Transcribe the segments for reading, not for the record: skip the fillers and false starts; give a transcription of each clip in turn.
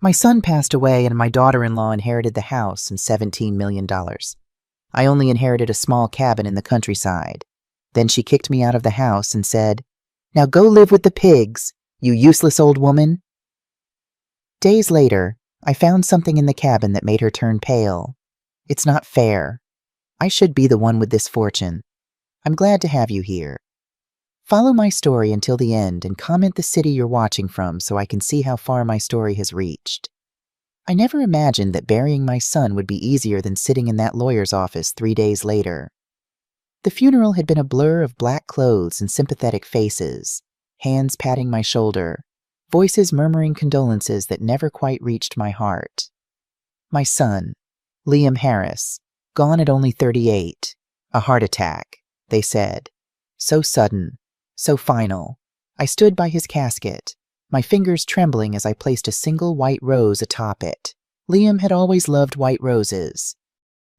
My son passed away and my daughter-in-law inherited the house and $17 million. I only inherited a small cabin in the countryside. Then she kicked me out of the house and said, "Now go live with the pigs, you useless old woman." Days later, I found something in the cabin that made her turn pale. "It's not fair. I should be the one with this fortune. I'm glad to have you here. Follow my story until the end and comment the city you're watching from so I can see how far my story has reached." I never imagined that burying my son would be easier than sitting in that lawyer's office 3 days later. The funeral had been a blur of black clothes and sympathetic faces, hands patting my shoulder, voices murmuring condolences that never quite reached my heart. My son, Liam Harris, gone at only 38. A heart attack, they said. So sudden, so final. I stood by his casket, my fingers trembling as I placed a single white rose atop it. Liam had always loved white roses.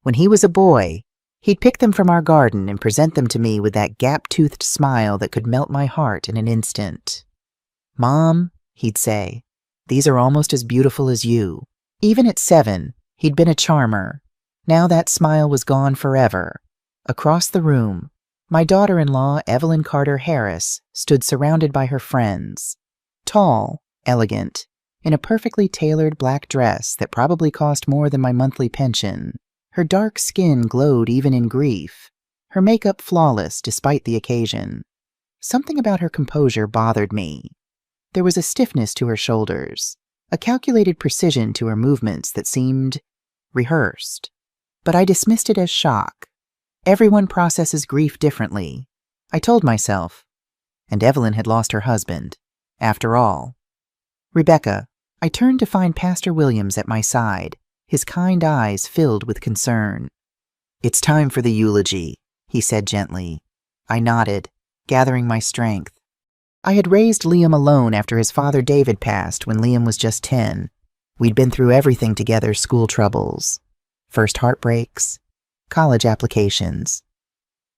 When he was a boy, he'd pick them from our garden and present them to me with that gap-toothed smile that could melt my heart in an instant. "Mom," he'd say, "these are almost as beautiful as you." Even at 7, he'd been a charmer. Now that smile was gone forever. Across the room, my daughter-in-law, Evelyn Carter Harris, stood surrounded by her friends. Tall, elegant, in a perfectly tailored black dress that probably cost more than my monthly pension. Her dark skin glowed even in grief, her makeup flawless despite the occasion. Something about her composure bothered me. There was a stiffness to her shoulders, a calculated precision to her movements that seemed rehearsed. But I dismissed it as shock. Everyone processes grief differently, I told myself. And Evelyn had lost her husband, after all. "Rebecca," I turned to find Pastor Williams at my side, his kind eyes filled with concern. "It's time for the eulogy," he said gently. I nodded, gathering my strength. I had raised Liam alone after his father David passed when Liam was just 10. We'd been through everything together: school troubles, first heartbreaks, college applications,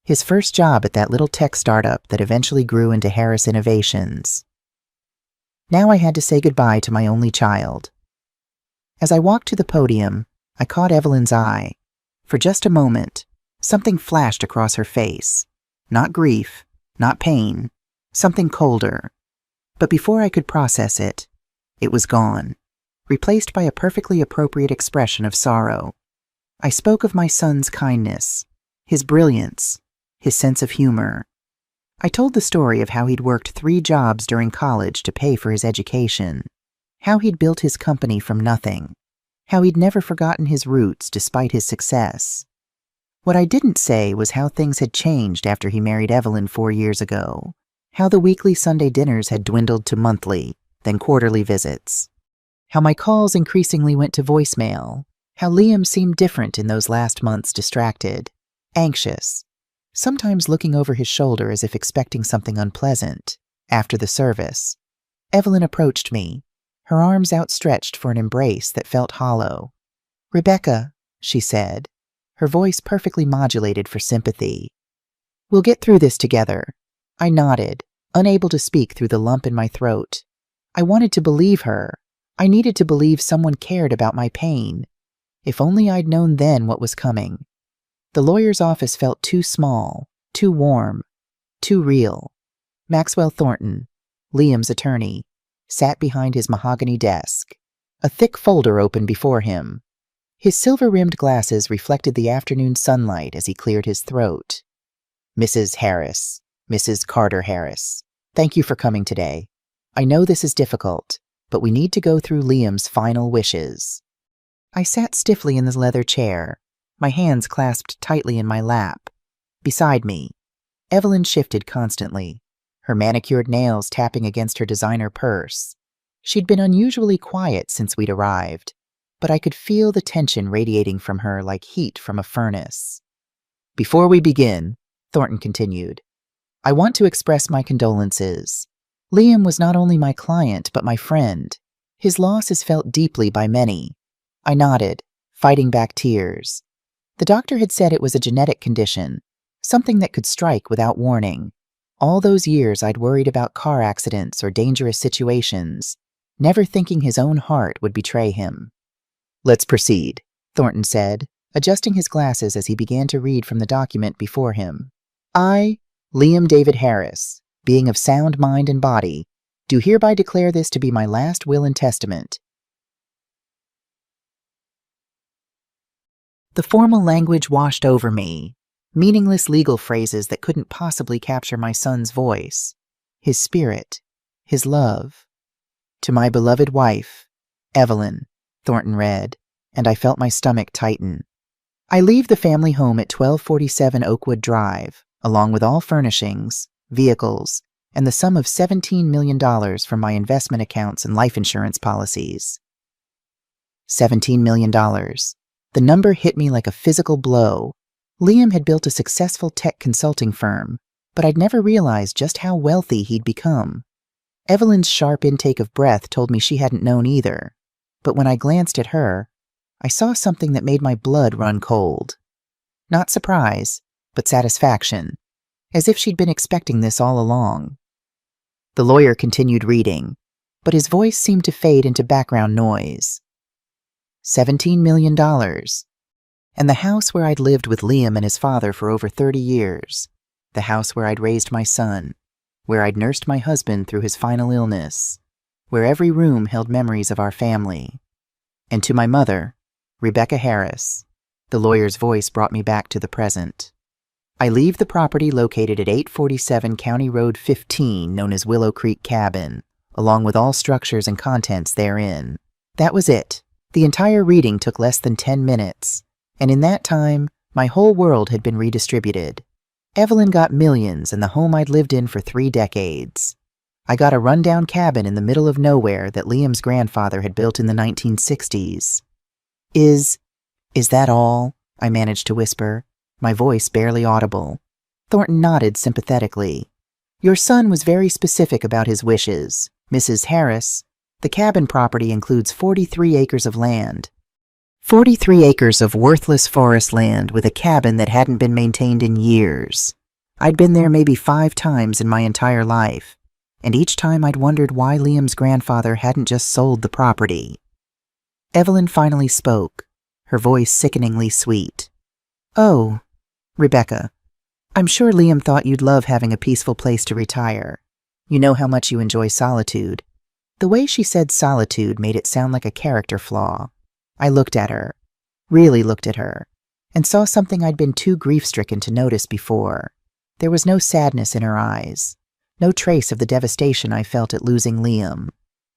his first job at that little tech startup that eventually grew into Harris Innovations. Now I had to say goodbye to my only child. As I walked to the podium, I caught Evelyn's eye. For just a moment, something flashed across her face. Not grief, not pain, something colder. But before I could process it, it was gone, replaced by a perfectly appropriate expression of sorrow. I spoke of my son's kindness, his brilliance, his sense of humor. I told the story of how he'd worked 3 jobs during college to pay for his education, how he'd built his company from nothing, how he'd never forgotten his roots despite his success. What I didn't say was how things had changed after he married Evelyn 4 years ago, how the weekly Sunday dinners had dwindled to monthly, then quarterly visits, how my calls increasingly went to voicemail, how Liam seemed different in those last months, distracted, anxious, sometimes looking over his shoulder as if expecting something unpleasant. After the service, Evelyn approached me, her arms outstretched for an embrace that felt hollow. "Rebecca," she said, her voice perfectly modulated for sympathy. "We'll get through this together." I nodded, unable to speak through the lump in my throat. I wanted to believe her. I needed to believe someone cared about my pain. If only I'd known then what was coming. The lawyer's office felt too small, too warm, too real. Maxwell Thornton, Liam's attorney, sat behind his mahogany desk, a thick folder open before him. His silver-rimmed glasses reflected the afternoon sunlight as he cleared his throat. "Mrs. Harris, Mrs. Carter Harris, thank you for coming today. I know this is difficult, but we need to go through Liam's final wishes." I sat stiffly in the leather chair, my hands clasped tightly in my lap. Beside me, Evelyn shifted constantly, her manicured nails tapping against her designer purse. She'd been unusually quiet since we'd arrived, but I could feel the tension radiating from her like heat from a furnace. "Before we begin," Thornton continued, "I want to express my condolences. Liam was not only my client, but my friend. His loss is felt deeply by many." I nodded, fighting back tears. The doctor had said it was a genetic condition, something that could strike without warning. All those years I'd worried about car accidents or dangerous situations, never thinking his own heart would betray him. "Let's proceed," Thornton said, adjusting his glasses as he began to read from the document before him. "I, Liam David Harris, being of sound mind and body, do hereby declare this to be my last will and testament." The formal language washed over me, meaningless legal phrases that couldn't possibly capture my son's voice, his spirit, his love. "To my beloved wife, Evelyn," Thornton read, and I felt my stomach tighten. "I leave the family home at 1247 Oakwood Drive, along with all furnishings, vehicles, and the sum of $17 million from my investment accounts and life insurance policies." $17 million. The number hit me like a physical blow. Liam had built a successful tech consulting firm, but I'd never realized just how wealthy he'd become. Evelyn's sharp intake of breath told me she hadn't known either, but when I glanced at her, I saw something that made my blood run cold. Not surprise, but satisfaction, as if she'd been expecting this all along. The lawyer continued reading, but his voice seemed to fade into background noise. $17 million. And the house where I'd lived with Liam and his father for over 30 years. The house where I'd raised my son, where I'd nursed my husband through his final illness, where every room held memories of our family. And to my mother, Rebecca Harris, the lawyer's voice brought me back to the present. "I leave the property located at 847 County Road 15, known as Willow Creek Cabin, along with all structures and contents therein." That was it. The entire reading took less than 10 minutes, and in that time, my whole world had been redistributed. Evelyn got millions and the home I'd lived in for 3 decades. I got a rundown cabin in the middle of nowhere that Liam's grandfather had built in the 1960s. Is that all?" I managed to whisper, my voice barely audible. Thornton nodded sympathetically. "Your son was very specific about his wishes, Mrs. Harris. The cabin property includes 43 acres of land. 43 acres of worthless forest land with a cabin that hadn't been maintained in years. I'd been there maybe 5 times in my entire life, and each time I'd wondered why Liam's grandfather hadn't just sold the property." Evelyn finally spoke, her voice sickeningly sweet. "Oh, Rebecca, I'm sure Liam thought you'd love having a peaceful place to retire. You know how much you enjoy solitude." The way she said solitude made it sound like a character flaw. I looked at her, really looked at her, and saw something I'd been too grief-stricken to notice before. There was no sadness in her eyes, no trace of the devastation I felt at losing Liam.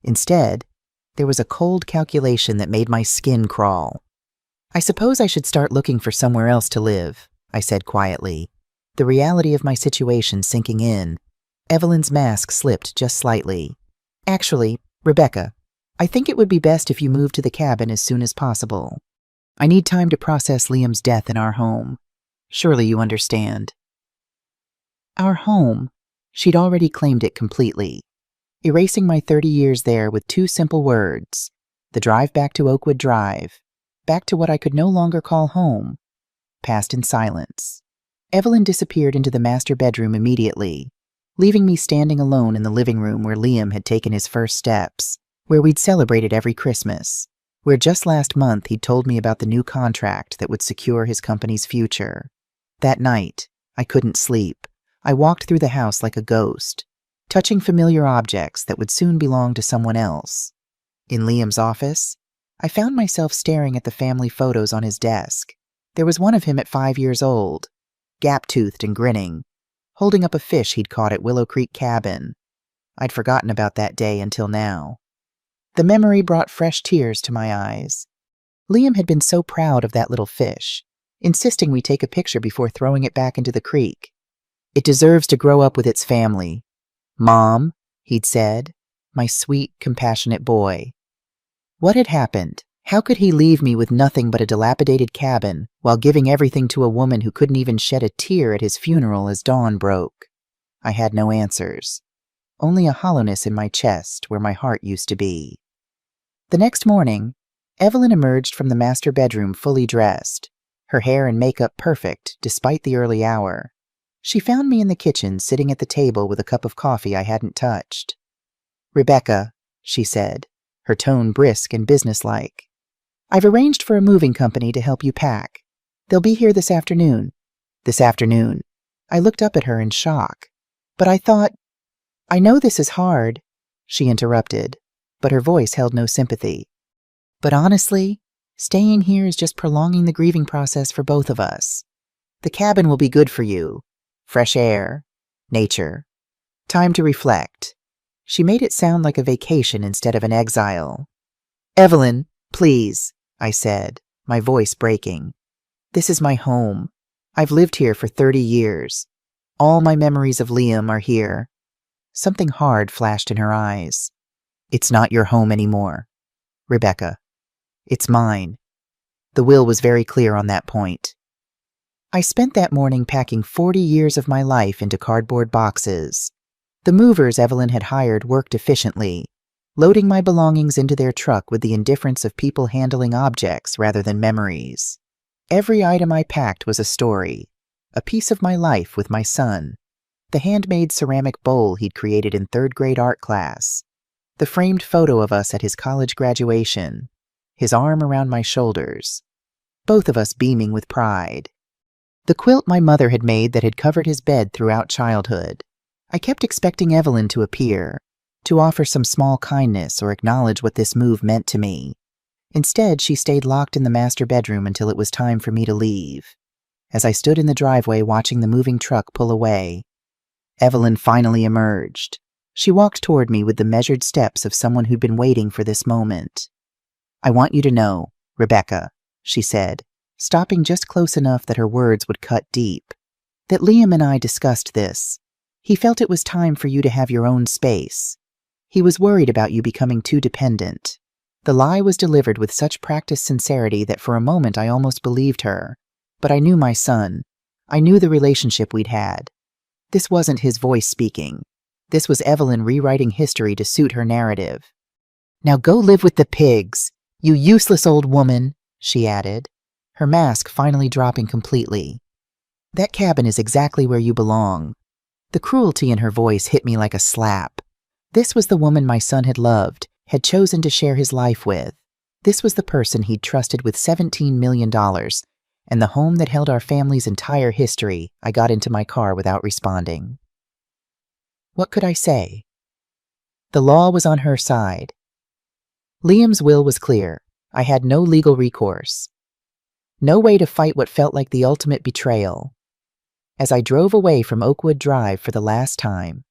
Instead, there was a cold calculation that made my skin crawl. "I suppose I should start looking for somewhere else to live," I said quietly, the reality of my situation sinking in. Evelyn's mask slipped just slightly. "Actually, Rebecca, I think it would be best if you moved to the cabin as soon as possible. I need time to process Liam's death in our home. Surely you understand." Our home. She'd already claimed it completely, erasing my 30 years there with 2 simple words: the drive back to Oakwood Drive, back to what I could no longer call home, passed in silence. Evelyn disappeared into the master bedroom immediately, leaving me standing alone in the living room where Liam had taken his first steps, where we'd celebrated every Christmas, where just last month he'd told me about the new contract that would secure his company's future. That night, I couldn't sleep. I walked through the house like a ghost, touching familiar objects that would soon belong to someone else. In Liam's office, I found myself staring at the family photos on his desk. There was one of him at 5 years old, gap-toothed and grinning, holding up a fish he'd caught at Willow Creek Cabin. I'd forgotten about that day until now. The memory brought fresh tears to my eyes. Liam had been so proud of that little fish, insisting we take a picture before throwing it back into the creek. "It deserves to grow up with its family. Mom," he'd said, my sweet, compassionate boy. What had happened? How could he leave me with nothing but a dilapidated cabin while giving everything to a woman who couldn't even shed a tear at his funeral as dawn broke? I had no answers, only a hollowness in my chest where my heart used to be. The next morning, Evelyn emerged from the master bedroom fully dressed, her hair and makeup perfect despite the early hour. She found me in the kitchen sitting at the table with a cup of coffee I hadn't touched. "Rebecca," she said, her tone brisk and businesslike. "I've arranged for a moving company to help you pack. They'll be here this afternoon." This afternoon. I looked up at her in shock. "But I thought—" "I know this is hard," she interrupted, but her voice held no sympathy. "But honestly, staying here is just prolonging the grieving process for both of us. The cabin will be good for you. Fresh air, nature, time to reflect." She made it sound like a vacation instead of an exile. "Evelyn, please," I said, my voice breaking. "This is my home. I've lived here for 30 years. All my memories of Liam are here." Something hard flashed in her eyes. "It's not your home anymore, Rebecca. It's mine." The will was very clear on that point. I spent that morning packing 40 years of my life into cardboard boxes. The movers Evelyn had hired worked efficiently, loading my belongings into their truck with the indifference of people handling objects rather than memories. Every item I packed was a story, a piece of my life with my son, the handmade ceramic bowl he'd created in third-grade art class, the framed photo of us at his college graduation, his arm around my shoulders, both of us beaming with pride. The quilt my mother had made that had covered his bed throughout childhood. I kept expecting Evelyn to appear, to offer some small kindness or acknowledge what this move meant to me. Instead, she stayed locked in the master bedroom until it was time for me to leave. As I stood in the driveway watching the moving truck pull away, Evelyn finally emerged. She walked toward me with the measured steps of someone who'd been waiting for this moment. "I want you to know, Rebecca," she said, stopping just close enough that her words would cut deep, "that Liam and I discussed this. He felt it was time for you to have your own space. He was worried about you becoming too dependent." The lie was delivered with such practiced sincerity that for a moment I almost believed her. But I knew my son. I knew the relationship we'd had. This wasn't his voice speaking. This was Evelyn rewriting history to suit her narrative. "Now go live with the pigs, you useless old woman," she added, her mask finally dropping completely. "That cabin is exactly where you belong." The cruelty in her voice hit me like a slap. This was the woman my son had loved, had chosen to share his life with. This was the person he'd trusted with $17 million, and the home that held our family's entire history. I got into my car without responding. What could I say? The law was on her side. Liam's will was clear. I had no legal recourse. No way to fight what felt like the ultimate betrayal. As I drove away from Oakwood Drive for the last time,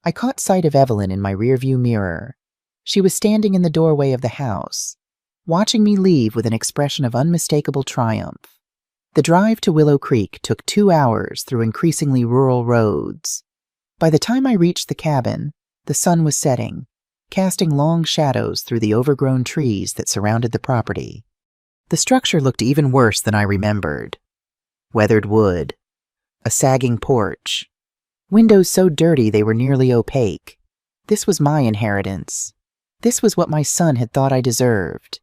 I caught sight of Evelyn in my rearview mirror. She was standing in the doorway of the house, watching me leave with an expression of unmistakable triumph. The drive to Willow Creek took 2 hours through increasingly rural roads. By the time I reached the cabin, the sun was setting, casting long shadows through the overgrown trees that surrounded the property. The structure looked even worse than I remembered. Weathered wood, a sagging porch, windows so dirty they were nearly opaque. This was my inheritance. This was what my son had thought I deserved.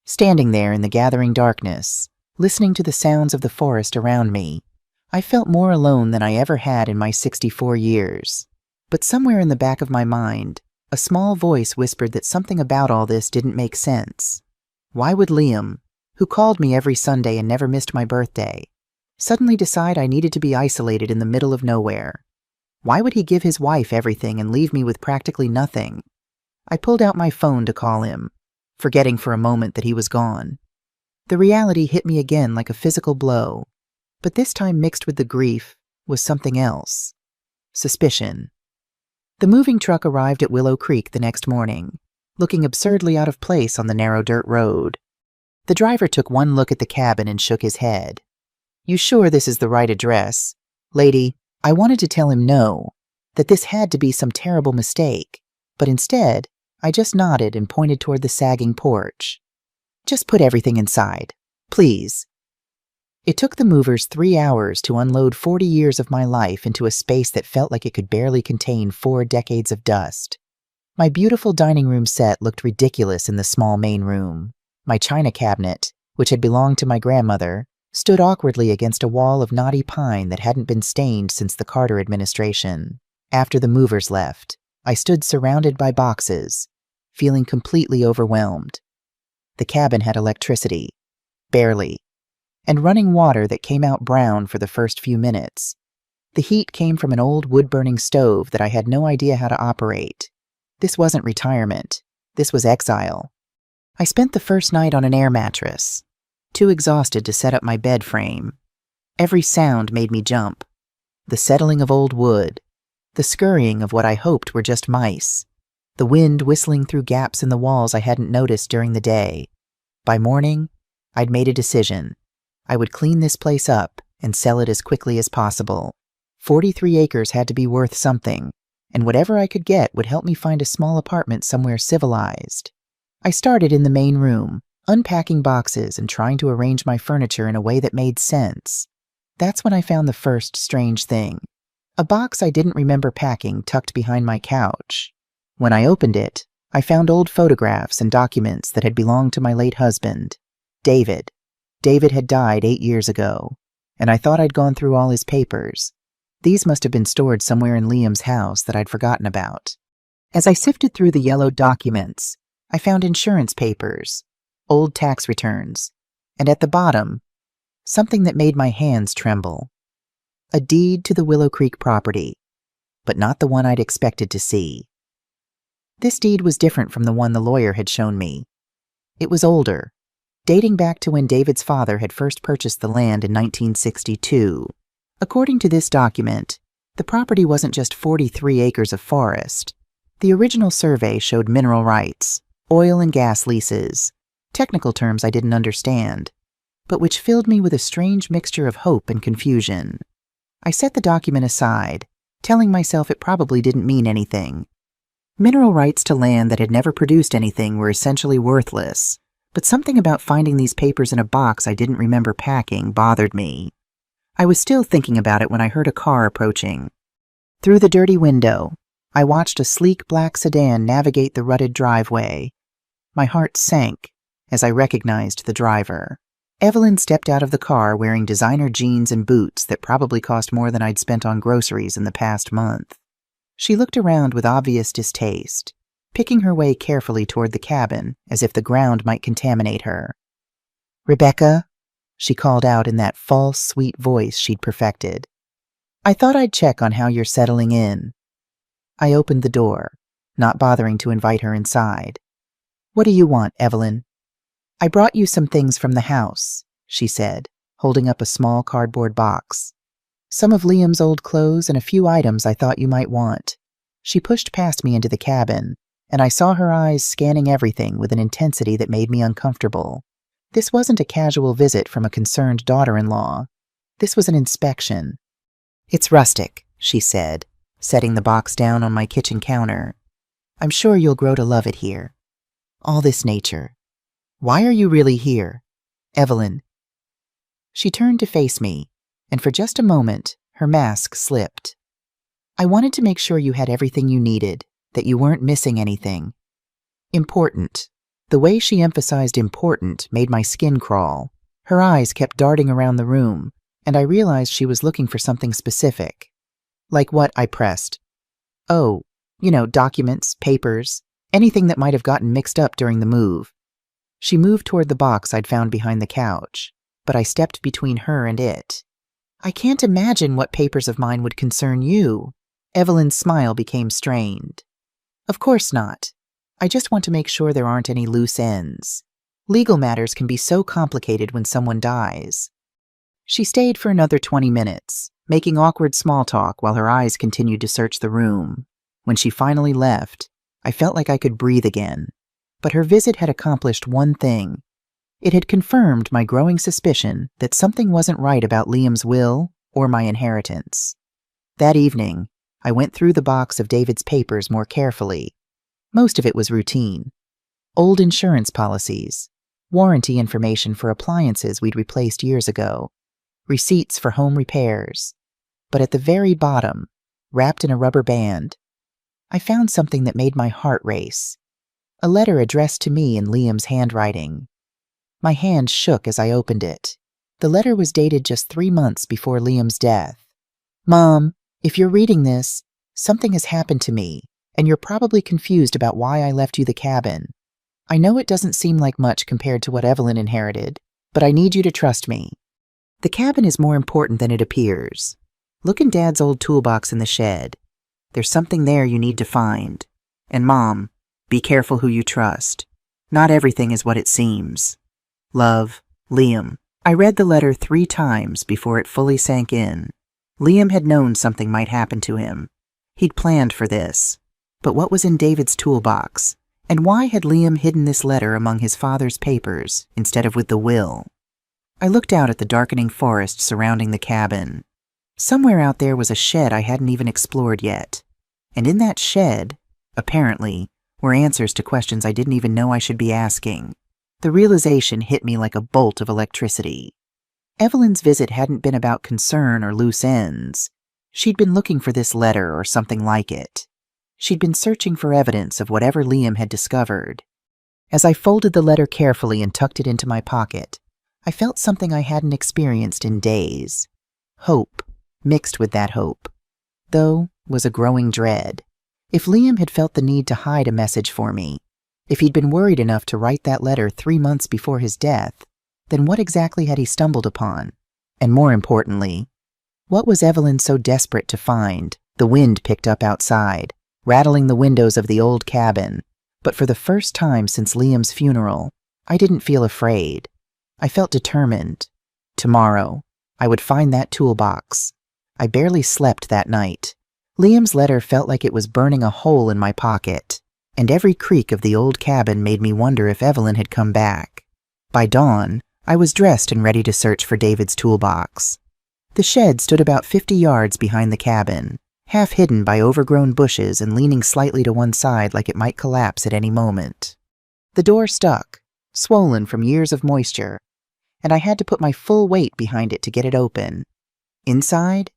Standing there in the gathering darkness, listening to the sounds of the forest around me, I felt more alone than I ever had in my 64 years. But somewhere in the back of my mind, a small voice whispered that something about all this didn't make sense. Why would Liam, who called me every Sunday and never missed my birthday, suddenly decide I needed to be isolated in the middle of nowhere? Why would he give his wife everything and leave me with practically nothing? I pulled out my phone to call him, forgetting for a moment that he was gone. The reality hit me again like a physical blow, but this time mixed with the grief was something else. Suspicion. The moving truck arrived at Willow Creek the next morning, looking absurdly out of place on the narrow dirt road. The driver took one look at the cabin and shook his head. "You sure this is the right address? Lady," I wanted to tell him no, that this had to be some terrible mistake, but instead, I just nodded and pointed toward the sagging porch. "Just put everything inside, please." It took the movers 3 hours to unload 40 years of my life into a space that felt like it could barely contain 4 decades of dust. My beautiful dining room set looked ridiculous in the small main room. My china cabinet, which had belonged to my grandmother, stood awkwardly against a wall of knotty pine that hadn't been stained since the Carter administration. After the movers left, I stood surrounded by boxes, feeling completely overwhelmed. The cabin had electricity, barely, and running water that came out brown for the first few minutes. The heat came from an old wood-burning stove that I had no idea how to operate. This wasn't retirement. This was exile. I spent the first night on an air mattress, too exhausted to set up my bed frame. Every sound made me jump. The settling of old wood, the scurrying of what I hoped were just mice, the wind whistling through gaps in the walls I hadn't noticed during the day. By morning, I'd made a decision. I would clean this place up and sell it as quickly as possible. 43 acres had to be worth something, and whatever I could get would help me find a small apartment somewhere civilized. I started in the main room, unpacking boxes and trying to arrange my furniture in a way that made sense. That's when I found the first strange thing. A box I didn't remember packing tucked behind my couch. When I opened it, I found old photographs and documents that had belonged to my late husband, David. David had died 8 years ago, and I thought I'd gone through all his papers. These must have been stored somewhere in Liam's house that I'd forgotten about. As I sifted through the yellowed documents, I found insurance papers, old tax returns, and at the bottom, something that made my hands tremble. A deed to the Willow Creek property, but not the one I'd expected to see. This deed was different from the one the lawyer had shown me. It was older, dating back to when David's father had first purchased the land in 1962. According to this document, the property wasn't just 43 acres of forest. The original survey showed mineral rights, oil and gas leases, technical terms I didn't understand, but which filled me with a strange mixture of hope and confusion. I set the document aside, telling myself it probably didn't mean anything. Mineral rights to land that had never produced anything were essentially worthless, but something about finding these papers in a box I didn't remember packing bothered me. I was still thinking about it when I heard a car approaching. Through the dirty window, I watched a sleek black sedan navigate the rutted driveway. My heart sank as I recognized the driver. Evelyn stepped out of the car wearing designer jeans and boots that probably cost more than I'd spent on groceries in the past month. She looked around with obvious distaste, picking her way carefully toward the cabin as if the ground might contaminate her. "Rebecca," she called out in that false, sweet voice she'd perfected. "I thought I'd check on how you're settling in." I opened the door, not bothering to invite her inside. "What do you want, Evelyn?" "I brought you some things from the house," she said, holding up a small cardboard box. "Some of Liam's old clothes and a few items I thought you might want." She pushed past me into the cabin, and I saw her eyes scanning everything with an intensity that made me uncomfortable. This wasn't a casual visit from a concerned daughter-in-law. This was an inspection. "It's rustic," she said, setting the box down on my kitchen counter. "I'm sure you'll grow to love it here. All this nature. Why are you really here, Evelyn?" She turned to face me, and for just a moment, her mask slipped. "I wanted to make sure you had everything you needed, that you weren't missing anything. Important." The way she emphasized important made my skin crawl. Her eyes kept darting around the room, and I realized she was looking for something specific. "Like what?" I pressed. "Oh, documents, papers, anything that might have gotten mixed up during the move." She moved toward the box I'd found behind the couch, but I stepped between her and it. "I can't imagine what papers of mine would concern you." Evelyn's smile became strained. "Of course not. I just want to make sure there aren't any loose ends. Legal matters can be so complicated when someone dies." She stayed for another 20 minutes, making awkward small talk while her eyes continued to search the room. When she finally left, I felt like I could breathe again. But her visit had accomplished one thing. It had confirmed my growing suspicion that something wasn't right about Liam's will or my inheritance. That evening, I went through the box of David's papers more carefully. Most of it was routine. Old insurance policies, warranty information for appliances we'd replaced years ago, receipts for home repairs. But at the very bottom, wrapped in a rubber band, I found something that made my heart race. A letter addressed to me in Liam's handwriting. My hand shook as I opened it. The letter was dated just 3 months before Liam's death. "Mom, if you're reading this, something has happened to me, and you're probably confused about why I left you the cabin. I know it doesn't seem like much compared to what Evelyn inherited, but I need you to trust me. The cabin is more important than it appears. Look in Dad's old toolbox in the shed. There's something there you need to find. And Mom, be careful who you trust. Not everything is what it seems. Love, Liam. I read the letter 3 times before it fully sank in. Liam had known something might happen to him. He'd planned for this. But what was in David's toolbox? And why had Liam hidden this letter among his father's papers instead of with the will? I looked out at the darkening forest surrounding the cabin. Somewhere out there was a shed I hadn't even explored yet. And in that shed, apparently, were answers to questions I didn't even know I should be asking. The realization hit me like a bolt of electricity. Evelyn's visit hadn't been about concern or loose ends. She'd been looking for this letter or something like it. She'd been searching for evidence of whatever Liam had discovered. As I folded the letter carefully and tucked it into my pocket, I felt something I hadn't experienced in days. Hope, mixed with that hope, though, was a growing dread. If Liam had felt the need to hide a message for me, if he'd been worried enough to write that letter 3 months before his death, then what exactly had he stumbled upon? And more importantly, what was Evelyn so desperate to find? The wind picked up outside, rattling the windows of the old cabin, but for the first time since Liam's funeral, I didn't feel afraid. I felt determined. Tomorrow, I would find that toolbox. I barely slept that night. Liam's letter felt like it was burning a hole in my pocket, and every creak of the old cabin made me wonder if Evelyn had come back. By dawn, I was dressed and ready to search for David's toolbox. The shed stood about 50 yards behind the cabin, half hidden by overgrown bushes and leaning slightly to one side like it might collapse at any moment. The door stuck, swollen from years of moisture, and I had to put my full weight behind it to get it open. Inside,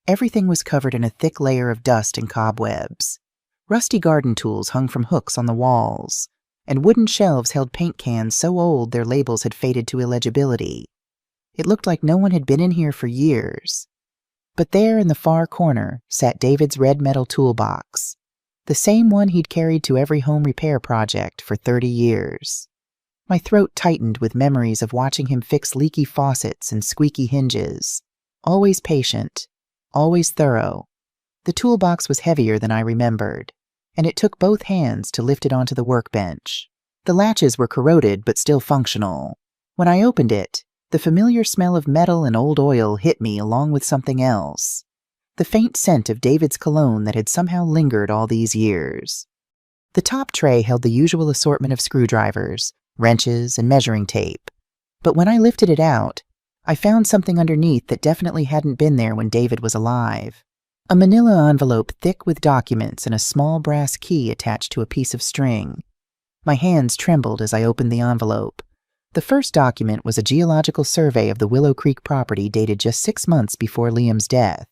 everything was covered in a thick layer of dust and cobwebs. Rusty garden tools hung from hooks on the walls, and wooden shelves held paint cans so old their labels had faded to illegibility. It looked like no one had been in here for years. But there in the far corner sat David's red metal toolbox, the same one he'd carried to every home repair project for 30 years. My throat tightened with memories of watching him fix leaky faucets and squeaky hinges. Always patient, always thorough. The toolbox was heavier than I remembered, and it took both hands to lift it onto the workbench. The latches were corroded but still functional. When I opened it, the familiar smell of metal and old oil hit me along with something else. The faint scent of David's cologne that had somehow lingered all these years. The top tray held the usual assortment of screwdrivers, wrenches, and measuring tape. But when I lifted it out, I found something underneath that definitely hadn't been there when David was alive. A manila envelope thick with documents and a small brass key attached to a piece of string. My hands trembled as I opened the envelope. The first document was a geological survey of the Willow Creek property dated just 6 months before Liam's death.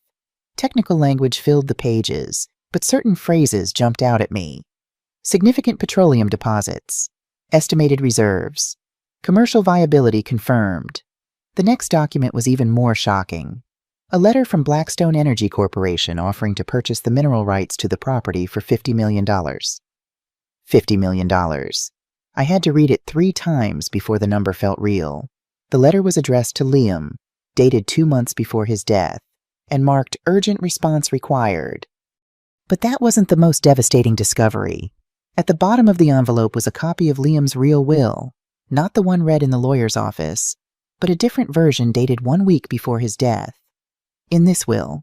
Technical language filled the pages, but certain phrases jumped out at me. Significant petroleum deposits. Estimated reserves. Commercial viability confirmed. The next document was even more shocking. A letter from Blackstone Energy Corporation offering to purchase the mineral rights to the property for $50 million. $50 million. I had to read it 3 times before the number felt real. The letter was addressed to Liam, dated 2 months before his death, and marked urgent response required. But that wasn't the most devastating discovery. At the bottom of the envelope was a copy of Liam's real will, not the one read in the lawyer's office, but a different version dated 1 week before his death. In this will,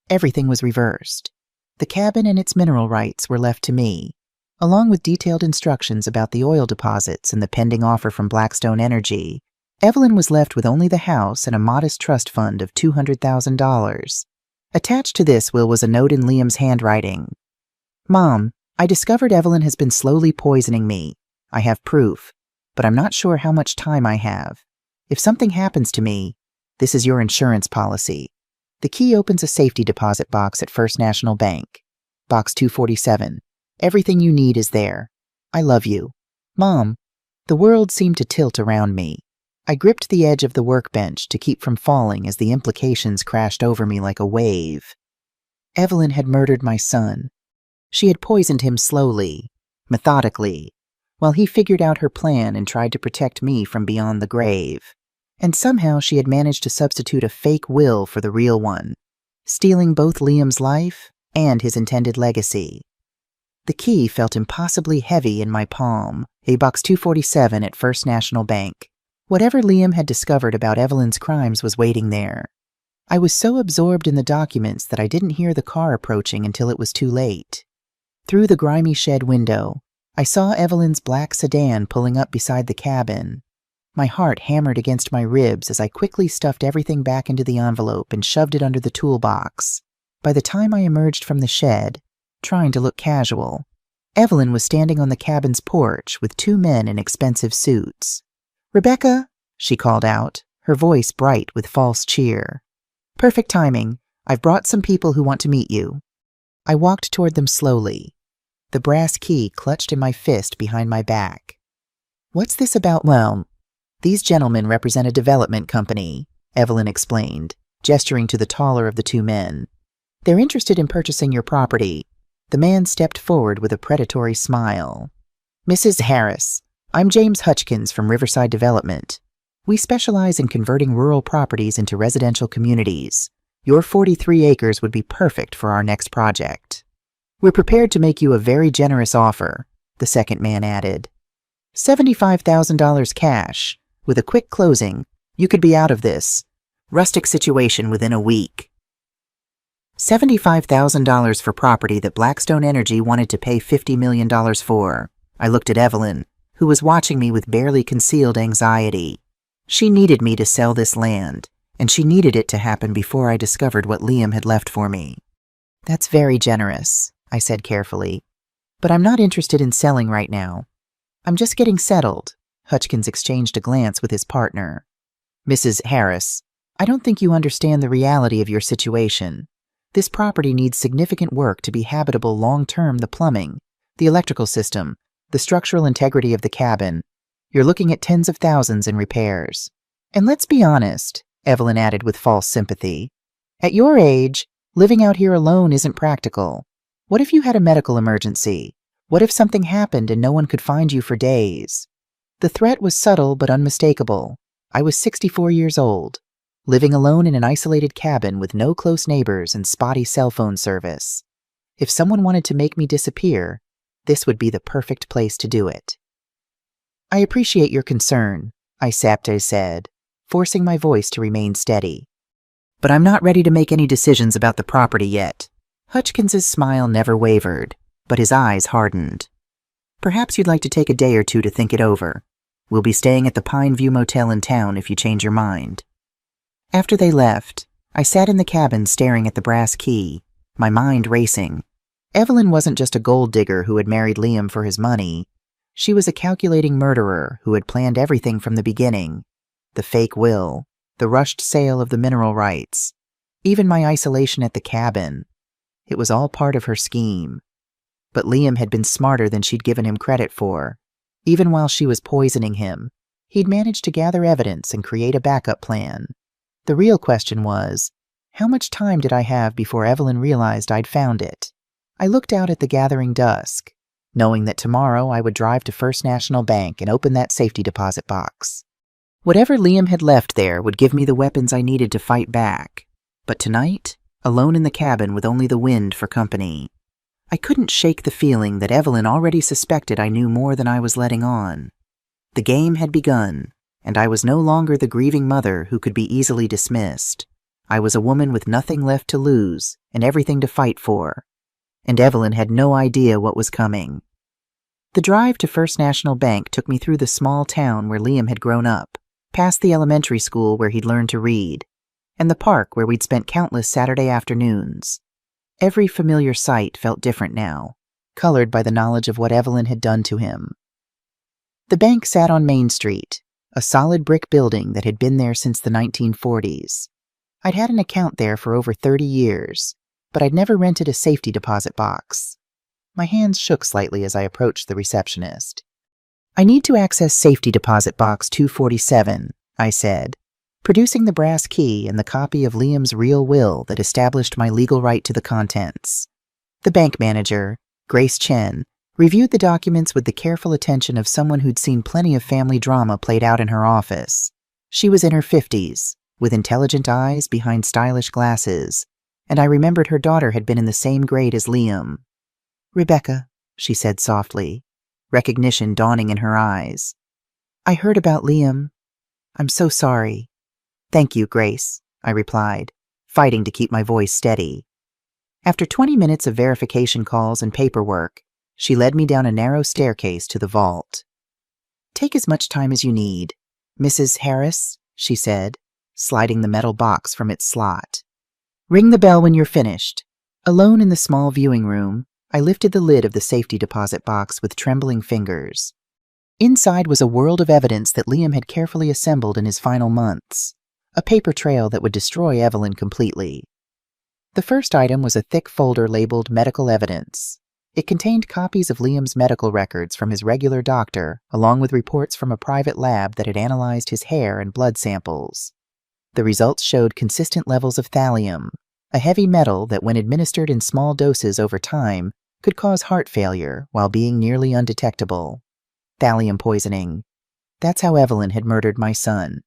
everything was reversed. The cabin and its mineral rights were left to me, along with detailed instructions about the oil deposits and the pending offer from Blackstone Energy. Evelyn was left with only the house and a modest trust fund of $200,000. Attached to this will was a note in Liam's handwriting. Mom, I discovered Evelyn has been slowly poisoning me. I have proof, but I'm not sure how much time I have. If something happens to me, this is your insurance policy. The key opens a safety deposit box at First National Bank. Box 247. Everything you need is there. I love you. Mom, the world seemed to tilt around me. I gripped the edge of the workbench to keep from falling as the implications crashed over me like a wave. Evelyn had murdered my son. She had poisoned him slowly, methodically, while he figured out her plan and tried to protect me from beyond the grave. And somehow she had managed to substitute a fake will for the real one, stealing both Liam's life and his intended legacy. The key felt impossibly heavy in my palm, a box 247 at First National Bank. Whatever Liam had discovered about Evelyn's crimes was waiting there. I was so absorbed in the documents that I didn't hear the car approaching until it was too late. Through the grimy shed window, I saw Evelyn's black sedan pulling up beside the cabin. My heart hammered against my ribs as I quickly stuffed everything back into the envelope and shoved it under the toolbox. By the time I emerged from the shed, trying to look casual, Evelyn was standing on the cabin's porch with two men in expensive suits. "Rebecca," she called out, her voice bright with false cheer. "Perfect timing. I've brought some people who want to meet you." I walked toward them slowly, the brass key clutched in my fist behind my back. "What's this about?" "Well, these gentlemen represent a development company," Evelyn explained, gesturing to the taller of the two men. "They're interested in purchasing your property." The man stepped forward with a predatory smile. "Mrs. Harris, I'm James Hutchkins from Riverside Development. We specialize in converting rural properties into residential communities. Your 43 acres would be perfect for our next project. We're prepared to make you a very generous offer," the second man added. $75,000 cash. With a quick closing, you could be out of this rustic situation within a week. $75,000 for property that Blackstone Energy wanted to pay $50 million for. I looked at Evelyn, who was watching me with barely concealed anxiety. She needed me to sell this land, and she needed it to happen before I discovered what Liam had left for me. "That's very generous," I said carefully. "But I'm not interested in selling right now. I'm just getting settled." Hutchkins exchanged a glance with his partner. "Mrs. Harris, I don't think you understand the reality of your situation. This property needs significant work to be habitable long-term. The plumbing, the electrical system, the structural integrity of the cabin. You're looking at tens of thousands in repairs. And let's be honest," Evelyn added with false sympathy. "At your age, living out here alone isn't practical. What if you had a medical emergency? What if something happened and no one could find you for days?" The threat was subtle but unmistakable. I was 64 years old, living alone in an isolated cabin with no close neighbors and spotty cell phone service. If someone wanted to make me disappear, this would be the perfect place to do it. "I appreciate your concern," I said, forcing my voice to remain steady. "But I'm not ready to make any decisions about the property yet." Hutchkins's smile never wavered, but his eyes hardened. "Perhaps you'd like to take a day or two to think it over. We'll be staying at the Pine View Motel in town if you change your mind." After they left, I sat in the cabin staring at the brass key, my mind racing. Evelyn wasn't just a gold digger who had married Liam for his money. She was a calculating murderer who had planned everything from the beginning. The fake will, the rushed sale of the mineral rights, even my isolation at the cabin. It was all part of her scheme. But Liam had been smarter than she'd given him credit for. Even while she was poisoning him, he'd managed to gather evidence and create a backup plan. The real question was, how much time did I have before Evelyn realized I'd found it? I looked out at the gathering dusk, knowing that tomorrow I would drive to First National Bank and open that safety deposit box. Whatever Liam had left there would give me the weapons I needed to fight back. But tonight, alone in the cabin with only the wind for company, I couldn't shake the feeling that Evelyn already suspected I knew more than I was letting on. The game had begun, and I was no longer the grieving mother who could be easily dismissed. I was a woman with nothing left to lose and everything to fight for. And Evelyn had no idea what was coming. The drive to First National Bank took me through the small town where Liam had grown up, past the elementary school where he'd learned to read, and the park where we'd spent countless Saturday afternoons. Every familiar sight felt different now, colored by the knowledge of what Evelyn had done to him. The bank sat on Main Street, a solid brick building that had been there since the 1940s. I'd had an account there for over 30 years, but I'd never rented a safety deposit box. My hands shook slightly as I approached the receptionist. "I need to access safety deposit box 247, I said, producing the brass key and the copy of Liam's real will that established my legal right to the contents. The bank manager, Grace Chen reviewed the documents with the careful attention of someone who'd seen plenty of family drama played out in her office. She was in her 50s, with intelligent eyes behind stylish glasses, and I remembered her daughter had been in the same grade as Liam. "Rebecca," she said softly, recognition dawning in her eyes. "I heard about Liam. I'm so sorry." "Thank you, Grace," I replied, fighting to keep my voice steady. After 20 minutes of verification calls and paperwork, she led me down a narrow staircase to the vault. "Take as much time as you need, Mrs. Harris," she said, sliding the metal box from its slot. "Ring the bell when you're finished." Alone in the small viewing room, I lifted the lid of the safety deposit box with trembling fingers. Inside was a world of evidence that Liam had carefully assembled in his final months, a paper trail that would destroy Evelyn completely. The first item was a thick folder labeled Medical Evidence. It contained copies of Liam's medical records from his regular doctor, along with reports from a private lab that had analyzed his hair and blood samples. The results showed consistent levels of thallium, a heavy metal that, when administered in small doses over time, could cause heart failure while being nearly undetectable. Thallium poisoning. That's how Evelyn had murdered my son.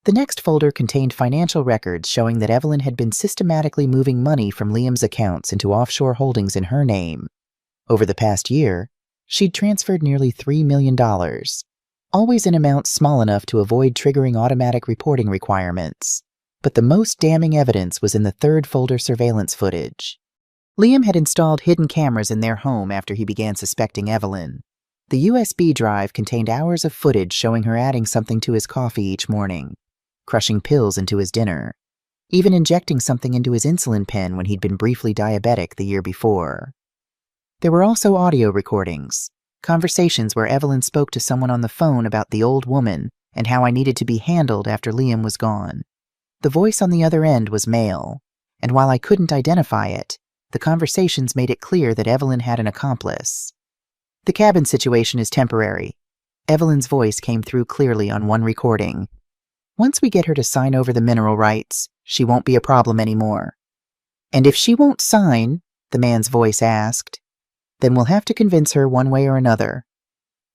The next folder contained financial records showing that Evelyn had been systematically moving money from Liam's accounts into offshore holdings in her name. Over the past year, she'd transferred nearly $3 million, always in amounts small enough to avoid triggering automatic reporting requirements. But the most damning evidence was in the third folder: surveillance footage. Liam had installed hidden cameras in their home after he began suspecting Evelyn. The USB drive contained hours of footage showing her adding something to his coffee each morning, crushing pills into his dinner, even injecting something into his insulin pen when he'd been briefly diabetic the year before. There were also audio recordings, conversations where Evelyn spoke to someone on the phone about the old woman and how I needed to be handled after Liam was gone. The voice on the other end was male, and while I couldn't identify it, the conversations made it clear that Evelyn had an accomplice. "The cabin situation is temporary." Evelyn's voice came through clearly on one recording. "Once we get her to sign over the mineral rights, she won't be a problem anymore." "And if she won't sign," the man's voice asked, "then we'll have to convince her one way or another."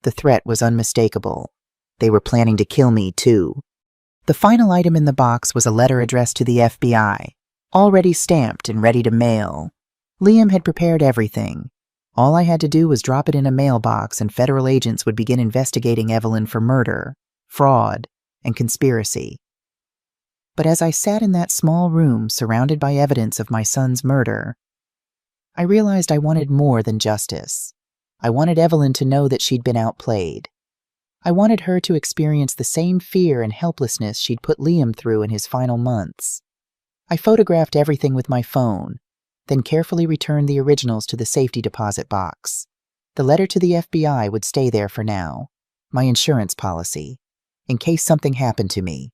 The threat was unmistakable. They were planning to kill me, too. The final item in the box was a letter addressed to the FBI, already stamped and ready to mail. Liam had prepared everything. All I had to do was drop it in a mailbox and federal agents would begin investigating Evelyn for murder, fraud, and conspiracy. But as I sat in that small room surrounded by evidence of my son's murder, I realized I wanted more than justice. I wanted Evelyn to know that she'd been outplayed. I wanted her to experience the same fear and helplessness she'd put Liam through in his final months. I photographed everything with my phone, then carefully returned the originals to the safety deposit box. The letter to the FBI would stay there for now, my insurance policy, in case something happened to me.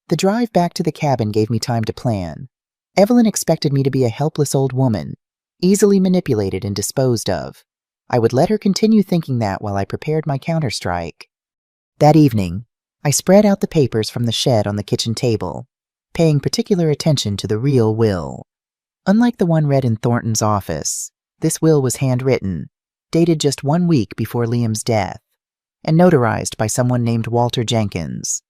The drive back to the cabin gave me time to plan. Evelyn expected me to be a helpless old woman, easily manipulated and disposed of. I would let her continue thinking that while I prepared my counterstrike. That evening, I spread out the papers from the shed on the kitchen table, paying particular attention to the real will. Unlike the one read in Thornton's office, this will was handwritten, dated just 1 week before Liam's death, and notarized by someone named Walter Jenkins.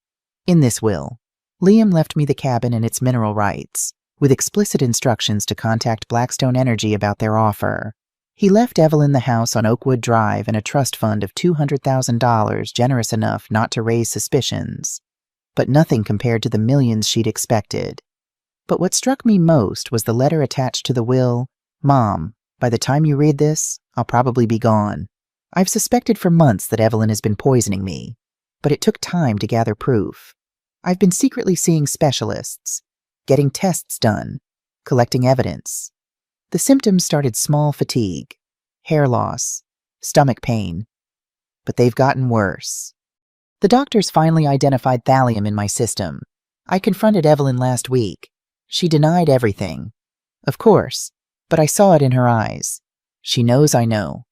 In this will, Liam left me the cabin and its mineral rights, with explicit instructions to contact Blackstone Energy about their offer. He left Evelyn the house on Oakwood Drive and a trust fund of $200,000 generous enough not to raise suspicions, but nothing compared to the millions she'd expected. But what struck me most was the letter attached to the will: "Mom, by the time you read this, I'll probably be gone. I've suspected for months that Evelyn has been poisoning me, but it took time to gather proof. I've been secretly seeing specialists, getting tests done, collecting evidence. The symptoms started: small fatigue, hair loss, stomach pain, but they've gotten worse. The doctors finally identified thallium in my system. I confronted Evelyn last week. She denied everything. Of course, but I saw it in her eyes. She knows I know.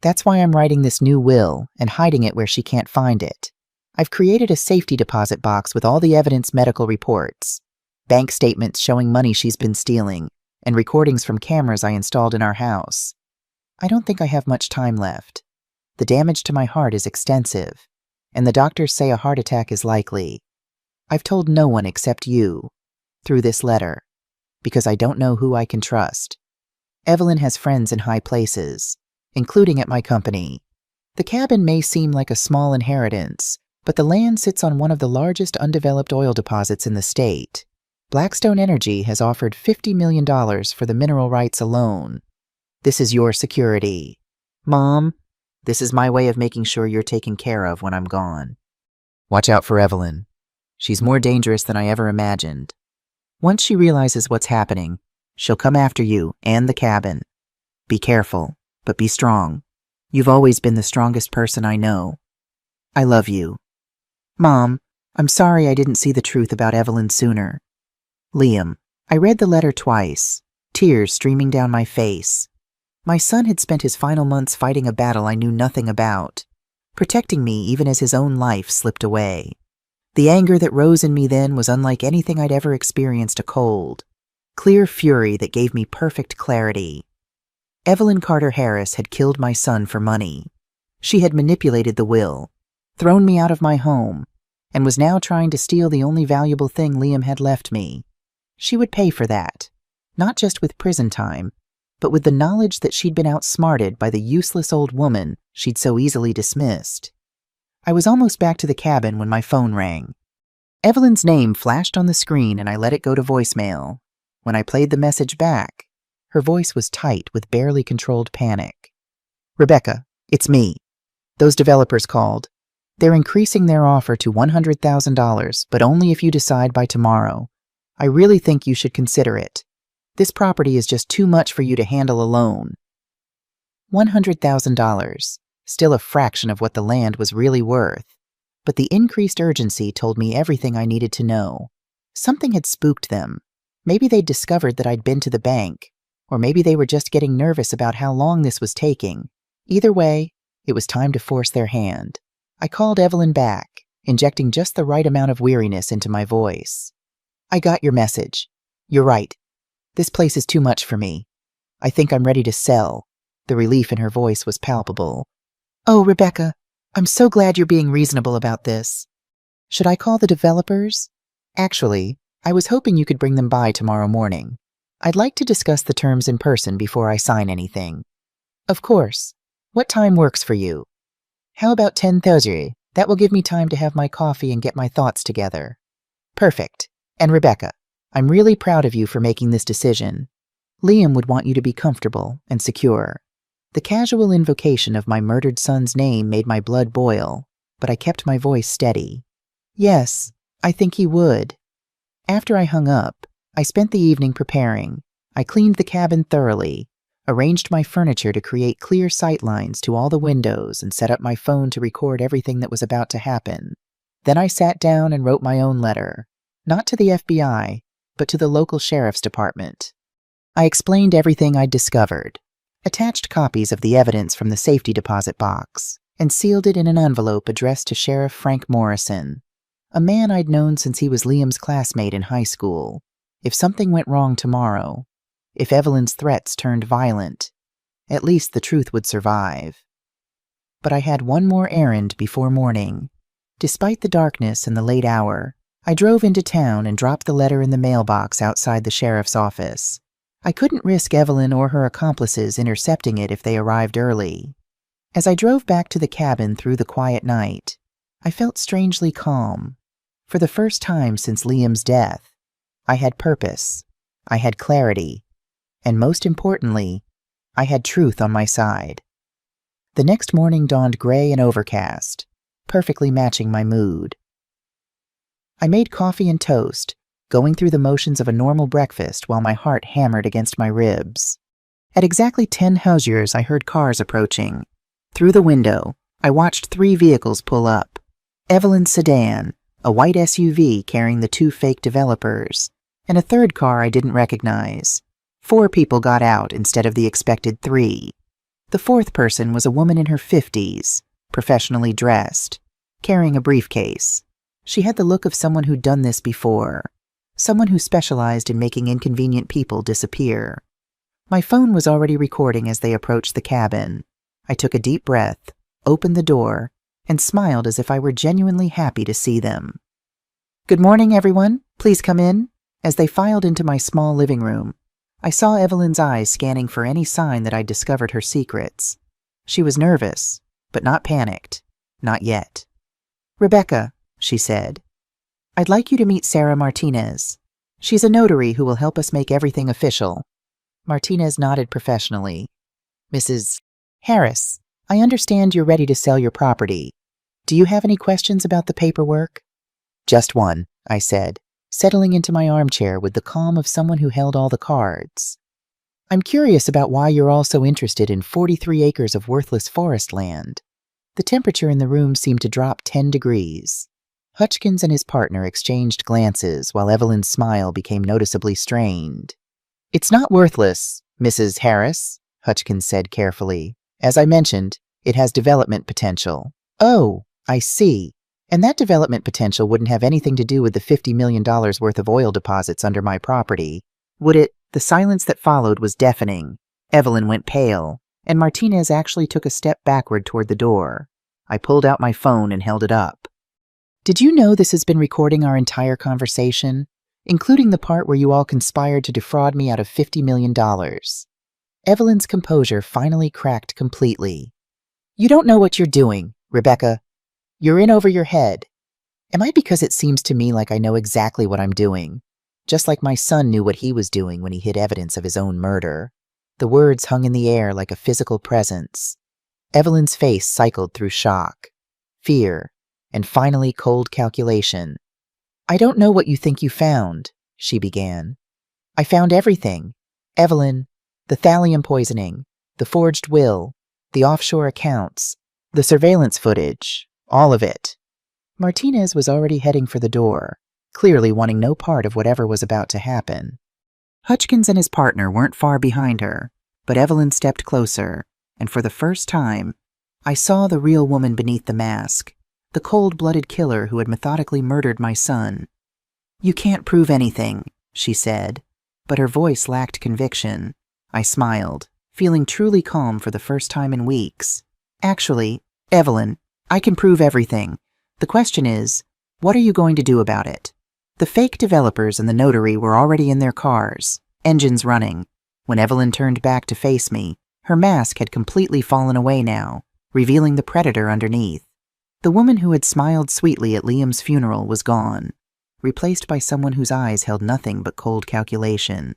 That's why I'm writing this new will and hiding it where she can't find it. I've created a safety deposit box with all the evidence, medical reports, bank statements showing money she's been stealing, and recordings from cameras I installed in our house. I don't think I have much time left. The damage to my heart is extensive, and the doctors say a heart attack is likely. I've told no one except you, through this letter, because I don't know who I can trust. Evelyn has friends in high places, including at my company. The cabin may seem like a small inheritance, but the land sits on one of the largest undeveloped oil deposits in the state. Blackstone Energy has offered $50 million for the mineral rights alone. This is your security. Mom, this is my way of making sure you're taken care of when I'm gone. Watch out for Evelyn. She's more dangerous than I ever imagined. Once she realizes what's happening, she'll come after you and the cabin. Be careful, but be strong. You've always been the strongest person I know. I love you. Mom, I'm sorry I didn't see the truth about Evelyn sooner. Liam, I read the letter twice, tears streaming down my face. My son had spent his final months fighting a battle I knew nothing about, protecting me even as his own life slipped away. The anger that rose in me then was unlike anything I'd ever experienced. A cold, clear fury that gave me perfect clarity. Evelyn Carter Harris had killed my son for money. She had manipulated the will, thrown me out of my home, and was now trying to steal the only valuable thing Liam had left me. She would pay for that, not just with prison time, but with the knowledge that she'd been outsmarted by the useless old woman she'd so easily dismissed. I was almost back to the cabin when my phone rang. Evelyn's name flashed on the screen and I let it go to voicemail. When I played the message back, her voice was tight with barely controlled panic. Rebecca, it's me. Those developers called. They're increasing their offer to $100,000, but only if you decide by tomorrow. I really think you should consider it. This property is just too much for you to handle alone. $100,000, still a fraction of what the land was really worth. But the increased urgency told me everything I needed to know. Something had spooked them. Maybe they'd discovered that I'd been to the bank, or maybe they were just getting nervous about how long this was taking. Either way, it was time to force their hand. I called Evelyn back, injecting just the right amount of weariness into my voice. I got your message. You're right. This place is too much for me. I think I'm ready to sell. The relief in her voice was palpable. Oh, Rebecca, I'm so glad you're being reasonable about this. Should I call the developers? Actually, I was hoping you could bring them by tomorrow morning. I'd like to discuss the terms in person before I sign anything. Of course. What time works for you? How about 10:30? That will give me time to have my coffee and get my thoughts together. Perfect. And Rebecca, I'm really proud of you for making this decision. Liam would want you to be comfortable and secure. The casual invocation of my murdered son's name made my blood boil, but I kept my voice steady. Yes, I think he would. After I hung up, I spent the evening preparing. I cleaned the cabin thoroughly, arranged my furniture to create clear sight lines to all the windows, and set up my phone to record everything that was about to happen. Then I sat down and wrote my own letter, not to the FBI, but to the local sheriff's department. I explained everything I'd discovered, attached copies of the evidence from the safety deposit box, and sealed it in an envelope addressed to Sheriff Frank Morrison, a man I'd known since he was Liam's classmate in high school. If something went wrong tomorrow, if Evelyn's threats turned violent, at least the truth would survive. But I had one more errand before morning. Despite the darkness and the late hour, I drove into town and dropped the letter in the mailbox outside the sheriff's office. I couldn't risk Evelyn or her accomplices intercepting it if they arrived early. As I drove back to the cabin through the quiet night, I felt strangely calm. For the first time since Liam's death, I had purpose, I had clarity, and most importantly, I had truth on my side. The next morning dawned gray and overcast, perfectly matching my mood. I made coffee and toast, going through the motions of a normal breakfast while my heart hammered against my ribs. At exactly 10 hosiers, I heard cars approaching. Through the window, I watched 3 vehicles pull up. Evelyn's sedan, a white SUV carrying the 2 fake developers, and a third car I didn't recognize. 4 people got out instead of the expected 3. The 4th person was a woman in her 50s, professionally dressed, carrying a briefcase. She had the look of someone who'd done this before, someone who specialized in making inconvenient people disappear. My phone was already recording as they approached the cabin. I took a deep breath, opened the door, and smiled as if I were genuinely happy to see them. "Good morning, everyone. Please come in." As they filed into my small living room, I saw Evelyn's eyes scanning for any sign that I'd discovered her secrets. She was nervous, but not panicked. Not yet. "Rebecca," she said, "I'd like you to meet Sarah Martinez. She's a notary who will help us make everything official." Martinez nodded professionally. "Mrs. Harris, I understand you're ready to sell your property. Do you have any questions about the paperwork?" "Just one," I said, settling into my armchair with the calm of someone who held all the cards. "I'm curious about why you're all so interested in 43 acres of worthless forest land." The temperature in the room seemed to drop 10 degrees. Hutchkins and his partner exchanged glances while Evelyn's smile became noticeably strained. "It's not worthless, Mrs. Harris," Hutchkins said carefully. "As I mentioned, it has development potential." "Oh, I see. And that development potential wouldn't have anything to do with the $50 million worth of oil deposits under my property, would it?" The silence that followed was deafening. Evelyn went pale, and Martinez actually took a step backward toward the door. I pulled out my phone and held it up. "Did you know this has been recording our entire conversation, including the part where you all conspired to defraud me out of $50 million? Evelyn's composure finally cracked completely. "You don't know what you're doing, Rebecca. You're in over your head." Am I because it seems to me like I know exactly what I'm doing? Just like my son knew what he was doing when he hid evidence of his own murder. The words hung in the air like a physical presence. Evelyn's face cycled through shock, fear, and finally cold calculation. "I don't know what you think you found," she began. "I found everything. Evelyn, the thallium poisoning, the forged will, the offshore accounts, the surveillance footage, all of it." Martinez was already heading for the door, clearly wanting no part of whatever was about to happen. Hutchkins and his partner weren't far behind her, but Evelyn stepped closer, and for the first time, I saw the real woman beneath the mask, the cold-blooded killer who had methodically murdered my son. "You can't prove anything," she said, but her voice lacked conviction. I smiled, feeling truly calm for the first time in weeks. "Actually, Evelyn, I can prove everything. The question is, what are you going to do about it?" The fake developers and the notary were already in their cars, engines running. When Evelyn turned back to face me, her mask had completely fallen away now, revealing the predator underneath. The woman who had smiled sweetly at Liam's funeral was gone, replaced by someone whose eyes held nothing but cold calculation.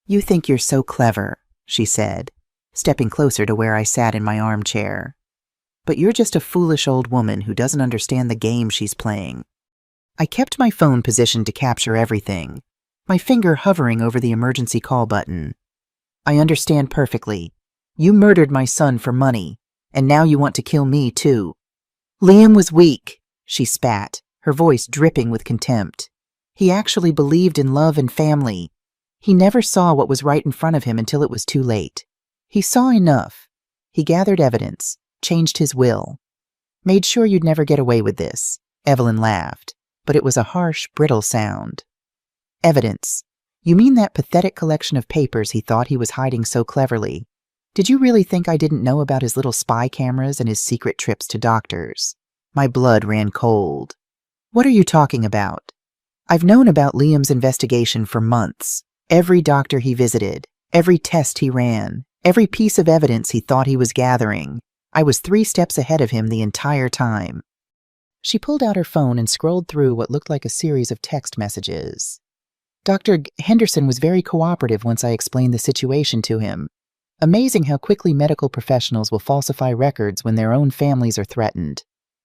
"You think you're so clever," she said, stepping closer to where I sat in my armchair. "But you're just a foolish old woman who doesn't understand the game she's playing." I kept my phone positioned to capture everything, my finger hovering over the emergency call button. "I understand perfectly. You murdered my son for money, and now you want to kill me too." "Liam was weak," she spat, her voice dripping with contempt. "He actually believed in love and family. He never saw what was right in front of him until it was too late. He saw enough. He gathered evidence, changed his will. Made sure you'd never get away with this." Evelyn laughed, but it was a harsh, brittle sound. "Evidence? You mean that pathetic collection of papers he thought he was hiding so cleverly? Did you really think I didn't know about his little spy cameras and his secret trips to doctors?" My blood ran cold. "What are you talking about? I've known about Liam's investigation for months. Every doctor he visited, every test he ran, every piece of evidence he thought he was gathering. I was 3 steps ahead of him the entire time." She pulled out her phone and scrolled through what looked like a series of text messages. "Dr. Henderson was very cooperative once I explained the situation to him. Amazing how quickly medical professionals will falsify records when their own families are threatened."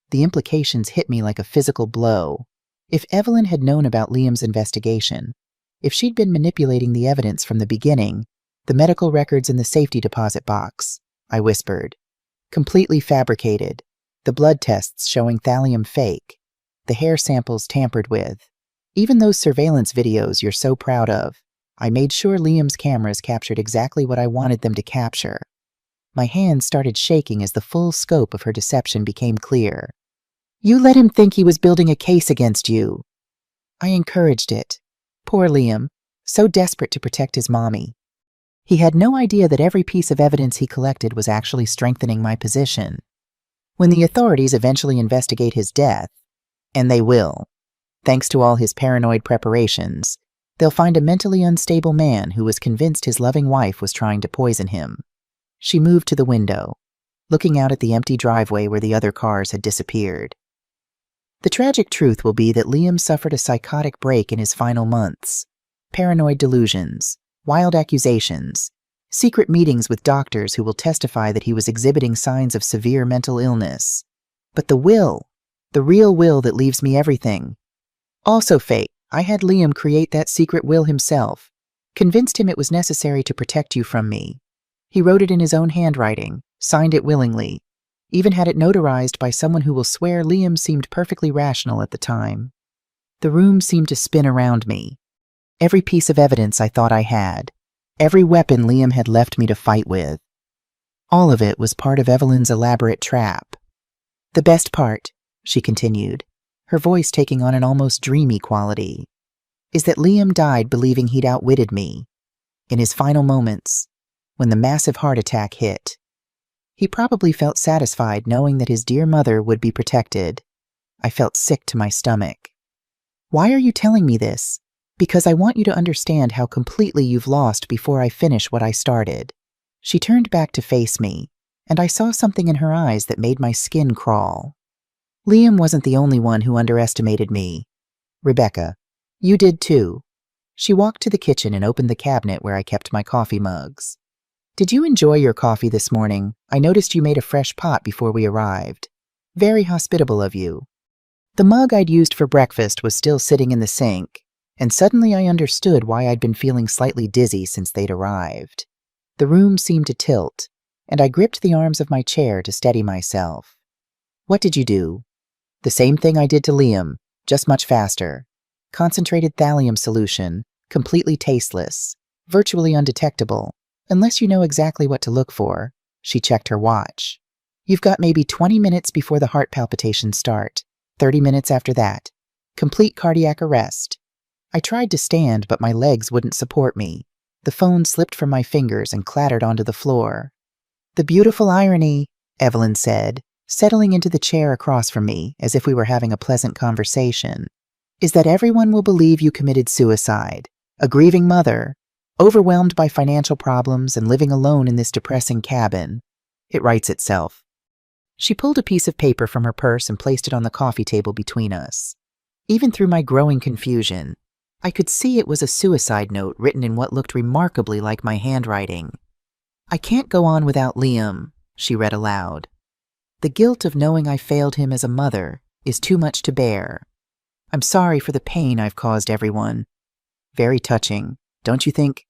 The implications hit me like a physical blow. If Evelyn had known about Liam's investigation, if she'd been manipulating the evidence from the beginning, the medical records in the safety deposit box, I whispered. Completely fabricated. The blood tests showing thallium fake. The hair samples tampered with. Even those surveillance videos you're so proud of. I made sure Liam's cameras captured exactly what I wanted them to capture. My hands started shaking as the full scope of her deception became clear. "You let him think he was building a case against you." I encouraged it. Poor Liam, so desperate to protect his mommy. He had no idea that every piece of evidence he collected was actually strengthening my position. When the authorities eventually investigate his death, and they will, thanks to all his paranoid preparations, they'll find a mentally unstable man who was convinced his loving wife was trying to poison him. She moved to the window, looking out at the empty driveway where the other cars had disappeared. The tragic truth will be that Liam suffered a psychotic break in his final months. Paranoid delusions, wild accusations, secret meetings with doctors who will testify that he was exhibiting signs of severe mental illness. But the real will that leaves me everything. Also fate. I had Liam create that secret will himself, convinced him it was necessary to protect you from me. He wrote it in his own handwriting, signed it willingly, even had it notarized by someone who will swear Liam seemed perfectly rational at the time. The room seemed to spin around me. Every piece of evidence I thought I had, every weapon Liam had left me to fight with. All of it was part of Evelyn's elaborate trap. The best part, she continued, her voice taking on an almost dreamy quality, is that Liam died believing he'd outwitted me. In his final moments, when the massive heart attack hit, he probably felt satisfied knowing that his dear mother would be protected. I felt sick to my stomach. Why are you telling me this? Because I want you to understand how completely you've lost before I finish what I started. She turned back to face me, and I saw something in her eyes that made my skin crawl. Liam wasn't the only one who underestimated me. Rebecca, you did too. She walked to the kitchen and opened the cabinet where I kept my coffee mugs. Did you enjoy your coffee this morning? I noticed you made a fresh pot before we arrived. Very hospitable of you. The mug I'd used for breakfast was still sitting in the sink, and suddenly I understood why I'd been feeling slightly dizzy since they'd arrived. The room seemed to tilt, and I gripped the arms of my chair to steady myself. What did you do? The same thing I did to Liam, just much faster. Concentrated thallium solution, completely tasteless, virtually undetectable, unless you know exactly what to look for. She checked her watch. You've got maybe 20 minutes before the heart palpitations start, 30 minutes after that. Complete cardiac arrest. I tried to stand, but my legs wouldn't support me. The phone slipped from my fingers and clattered onto the floor. The beautiful irony, Evelyn said, settling into the chair across from me as if we were having a pleasant conversation, is that everyone will believe you committed suicide, a grieving mother, overwhelmed by financial problems and living alone in this depressing cabin. It writes itself. She pulled a piece of paper from her purse and placed it on the coffee table between us. Even through my growing confusion, I could see it was a suicide note written in what looked remarkably like my handwriting. I can't go on without Liam, she read aloud. The guilt of knowing I failed him as a mother is too much to bear. I'm sorry for the pain I've caused everyone. Very touching, don't you think?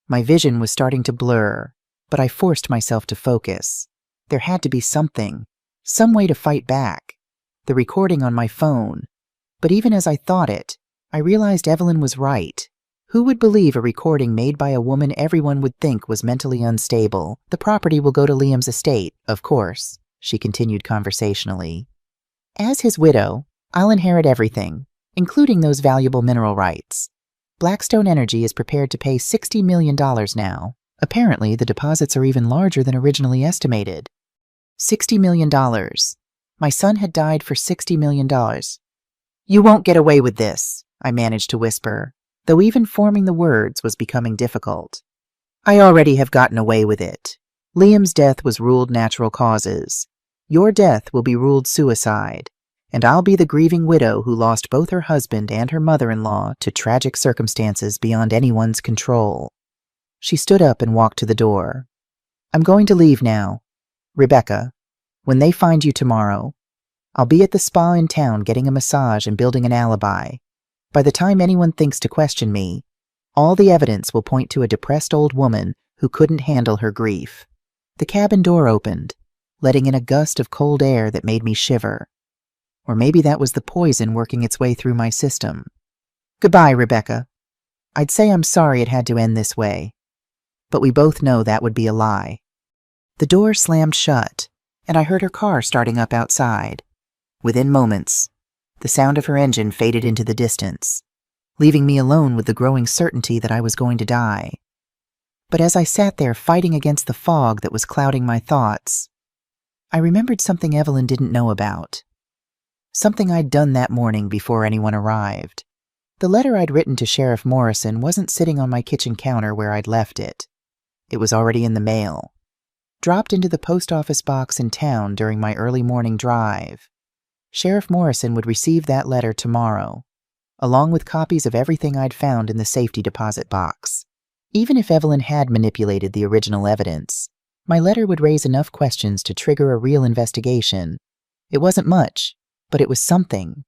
My vision was starting to blur, but I forced myself to focus. There had to be something, some way to fight back. The recording on my phone. But even as I thought it, I realized Evelyn was right. Who would believe a recording made by a woman everyone would think was mentally unstable? The property will go to Liam's estate, of course, she continued conversationally. As his widow, I'll inherit everything, including those valuable mineral rights. Blackstone Energy is prepared to pay $60 million now. Apparently, the deposits are even larger than originally estimated. $60 million. My son had died for $60 million. You won't get away with this, I managed to whisper, though even forming the words was becoming difficult. I already have gotten away with it. Liam's death was ruled natural causes. Your death will be ruled suicide, and I'll be the grieving widow who lost both her husband and her mother-in-law to tragic circumstances beyond anyone's control. She stood up and walked to the door. I'm going to leave now. Rebecca, when they find you tomorrow, I'll be at the spa in town getting a massage and building an alibi. By the time anyone thinks to question me, all the evidence will point to a depressed old woman who couldn't handle her grief. The cabin door opened, letting in a gust of cold air that made me shiver. Or maybe that was the poison working its way through my system. Goodbye, Rebecca. I'd say I'm sorry it had to end this way, but we both know that would be a lie. The door slammed shut, and I heard her car starting up outside. Within moments, the sound of her engine faded into the distance, leaving me alone with the growing certainty that I was going to die. But as I sat there fighting against the fog that was clouding my thoughts, I remembered something Evelyn didn't know about. Something I'd done that morning before anyone arrived. The letter I'd written to Sheriff Morrison wasn't sitting on my kitchen counter where I'd left it. It was already in the mail, dropped into the post office box in town during my early morning drive. Sheriff Morrison would receive that letter tomorrow, along with copies of everything I'd found in the safety deposit box. Even if Evelyn had manipulated the original evidence, my letter would raise enough questions to trigger a real investigation. It wasn't much, but it was something.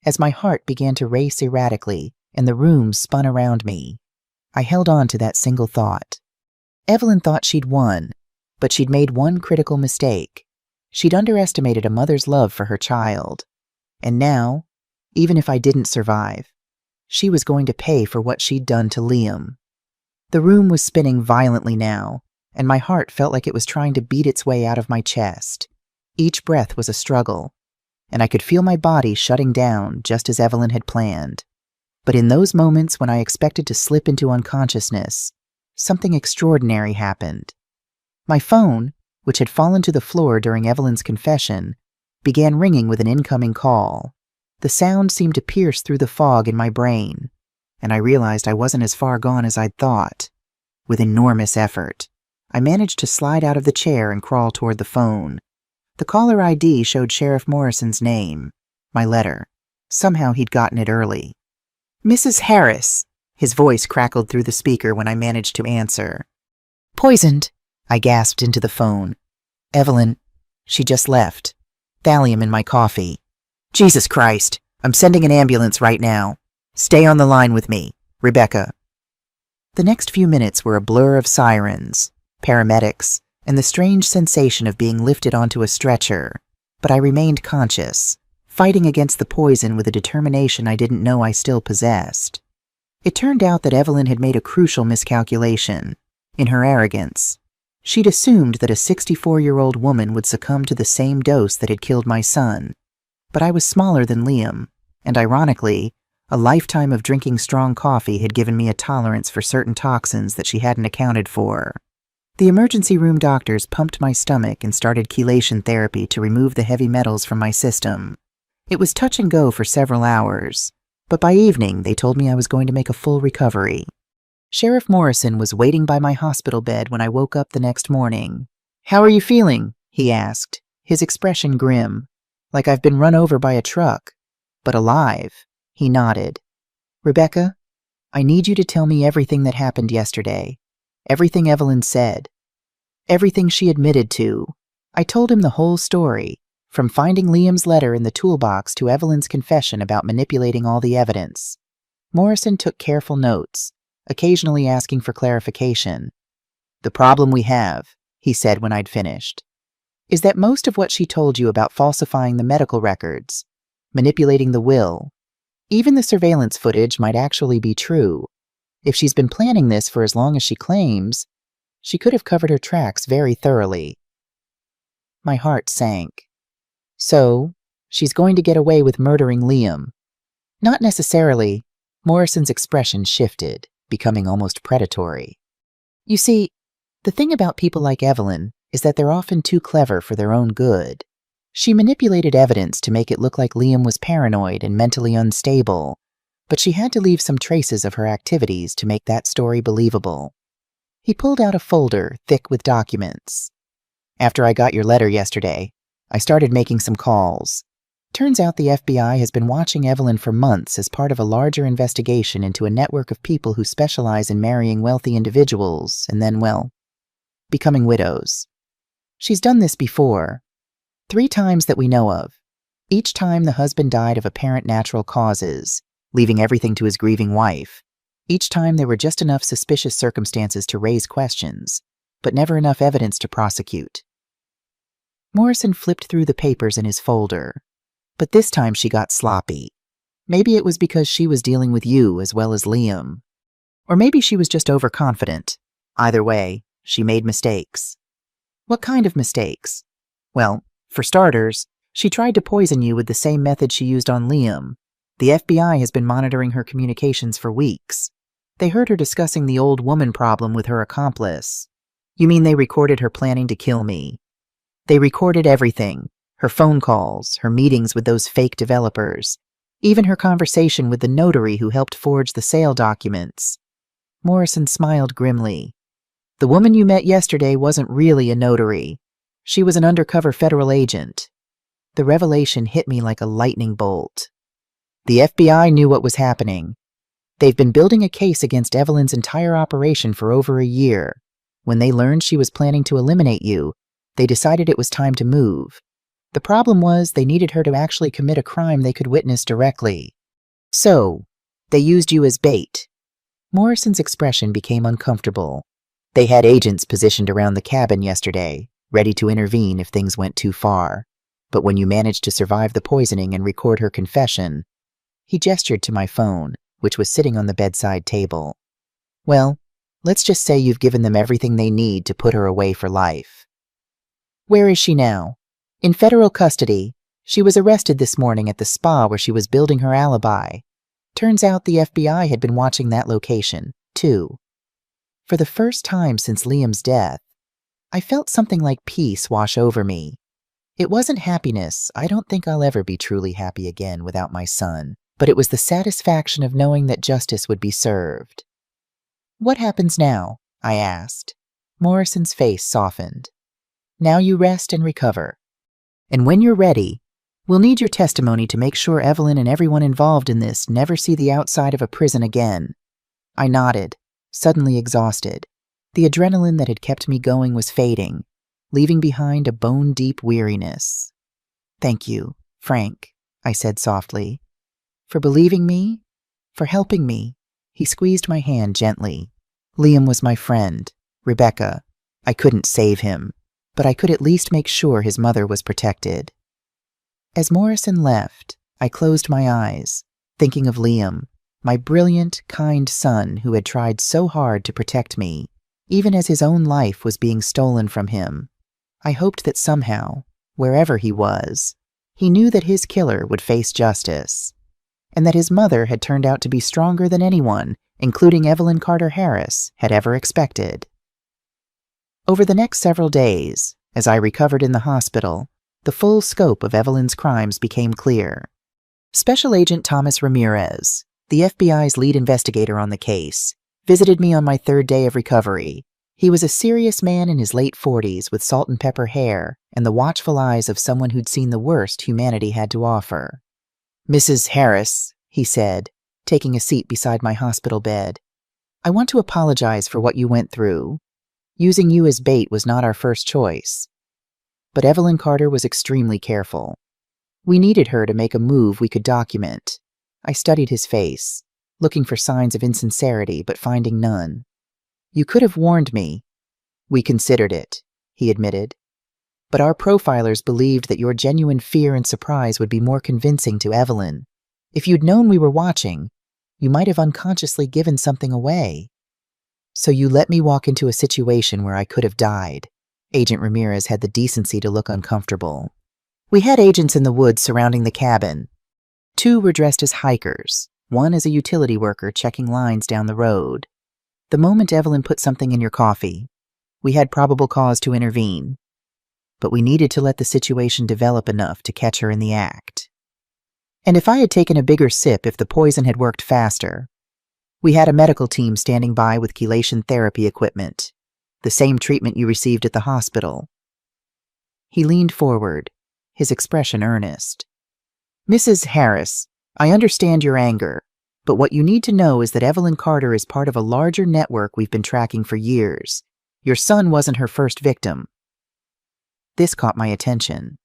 As my heart began to race erratically and the room spun around me, I held on to that single thought. Evelyn thought she'd won, but she'd made one critical mistake. She'd underestimated a mother's love for her child. And now, even if I didn't survive, she was going to pay for what she'd done to Liam. The room was spinning violently now, and my heart felt like it was trying to beat its way out of my chest. Each breath was a struggle, and I could feel my body shutting down just as Evelyn had planned. But in those moments when I expected to slip into unconsciousness, something extraordinary happened. My phone, which had fallen to the floor during Evelyn's confession, began ringing with an incoming call. The sound seemed to pierce through the fog in my brain, and I realized I wasn't as far gone as I'd thought. With enormous effort, I managed to slide out of the chair and crawl toward the phone. The caller ID showed Sheriff Morrison's name, my letter. Somehow he'd gotten it early. "Mrs. Harris," his voice crackled through the speaker when I managed to answer. "Poisoned," I gasped into the phone. "Evelyn, she just left. Thallium in my coffee." "Jesus Christ, I'm sending an ambulance right now. Stay on the line with me. Rebecca." The next few minutes were a blur of sirens, paramedics, and the strange sensation of being lifted onto a stretcher, but I remained conscious, fighting against the poison with a determination I didn't know I still possessed. It turned out that Evelyn had made a crucial miscalculation. In her arrogance, she'd assumed that a 64-year-old woman would succumb to the same dose that had killed my son. But I was smaller than Liam, and ironically, a lifetime of drinking strong coffee had given me a tolerance for certain toxins that she hadn't accounted for. The emergency room doctors pumped my stomach and started chelation therapy to remove the heavy metals from my system. It was touch and go for several hours, but by evening they told me I was going to make a full recovery. Sheriff Morrison was waiting by my hospital bed when I woke up the next morning. "How are you feeling?" he asked, his expression grim, like I've been run over by a truck, but alive. He nodded. "Rebecca, I need you to tell me everything that happened yesterday. Everything Evelyn said. Everything she admitted to." I told him the whole story, from finding Liam's letter in the toolbox to Evelyn's confession about manipulating all the evidence. Morrison took careful notes, occasionally asking for clarification. "The problem we have," he said when I'd finished, "is that most of what she told you about falsifying the medical records, manipulating the will, even the surveillance footage might actually be true. If she's been planning this for as long as she claims, she could have covered her tracks very thoroughly." My heart sank. "So, she's going to get away with murdering Liam." "Not necessarily." Morrison's expression shifted, becoming almost predatory. "You see, the thing about people like Evelyn is that they're often too clever for their own good. She manipulated evidence to make it look like Liam was paranoid and mentally unstable, but she had to leave some traces of her activities to make that story believable." He pulled out a folder thick with documents. "After I got your letter yesterday, I started making some calls. Turns out the FBI has been watching Evelyn for months as part of a larger investigation into a network of people who specialize in marrying wealthy individuals and then, well, becoming widows. She's done this before, 3 times that we know of. Each time the husband died of apparent natural causes, leaving everything to his grieving wife. Each time there were just enough suspicious circumstances to raise questions, but never enough evidence to prosecute." Morrison flipped through the papers in his folder, but this time she got sloppy. Maybe it was because she was dealing with you as well as Liam. Or maybe she was just overconfident. Either way, she made mistakes. "What kind of mistakes?" "Well, for starters, she tried to poison you with the same method she used on Liam. The FBI has been monitoring her communications for weeks. They heard her discussing the old woman problem with her accomplice. You mean they recorded her planning to kill me? They recorded everything. Her phone calls, her meetings with those fake developers, even her conversation with the notary who helped forge the sale documents. Morrison smiled grimly. The woman you met yesterday wasn't really a notary. She was an undercover federal agent. The revelation hit me like a lightning bolt. The FBI knew what was happening. They've been building a case against Evelyn's entire operation for over a year. When they learned she was planning to eliminate you, they decided it was time to move. The problem was they needed her to actually commit a crime they could witness directly. So, they used you as bait. Morrison's expression became uncomfortable. They had agents positioned around the cabin yesterday, ready to intervene if things went too far. But when you managed to survive the poisoning and record her confession, he gestured to my phone, which was sitting on the bedside table. Well, let's just say you've given them everything they need to put her away for life. Where is she now? In federal custody. She was arrested this morning at the spa where she was building her alibi. Turns out the FBI had been watching that location, too. For the first time since Liam's death, I felt something like peace wash over me. It wasn't happiness. I don't think I'll ever be truly happy again without my son, but it was the satisfaction of knowing that justice would be served. What happens now? I asked. Morrison's face softened. Now you rest and recover. And when you're ready, we'll need your testimony to make sure Evelyn and everyone involved in this never see the outside of a prison again. I nodded, suddenly exhausted. The adrenaline that had kept me going was fading, leaving behind a bone-deep weariness. Thank you, Frank, I said softly. For believing me, for helping me. He squeezed my hand gently. Liam was my friend, Rebecca. I couldn't save him, but I could at least make sure his mother was protected. As Morrison left, I closed my eyes, thinking of Liam, my brilliant, kind son who had tried so hard to protect me, even as his own life was being stolen from him. I hoped that somehow, wherever he was, he knew that his killer would face justice, and that his mother had turned out to be stronger than anyone, including Evelyn Carter Harris, had ever expected. Over the next several days, as I recovered in the hospital, the full scope of Evelyn's crimes became clear. Special Agent Thomas Ramirez, the FBI's lead investigator on the case, visited me on my third day of recovery. He was a serious man in his late 40s with salt and pepper hair and the watchful eyes of someone who'd seen the worst humanity had to offer. Mrs. Harris, he said, taking a seat beside my hospital bed, I want to apologize for what you went through. Using you as bait was not our first choice. But Evelyn Carter was extremely careful. We needed her to make a move we could document. I studied his face, looking for signs of insincerity but finding none. You could have warned me. We considered it, he admitted. But our profilers believed that your genuine fear and surprise would be more convincing to Evelyn. If you'd known we were watching, you might have unconsciously given something away. So you let me walk into a situation where I could have died. Agent Ramirez had the decency to look uncomfortable. We had agents in the woods surrounding the cabin. 2 were dressed as hikers, one as a utility worker checking lines down the road. The moment Evelyn put something in your coffee, we had probable cause to intervene. But we needed to let the situation develop enough to catch her in the act. And if I had taken a bigger sip if the poison had worked faster. We had a medical team standing by with chelation therapy equipment, the same treatment you received at the hospital. He leaned forward, his expression earnest. Mrs. Harris, I understand your anger, but what you need to know is that Evelyn Carter is part of a larger network we've been tracking for years. Your son wasn't her first victim. This caught my attention.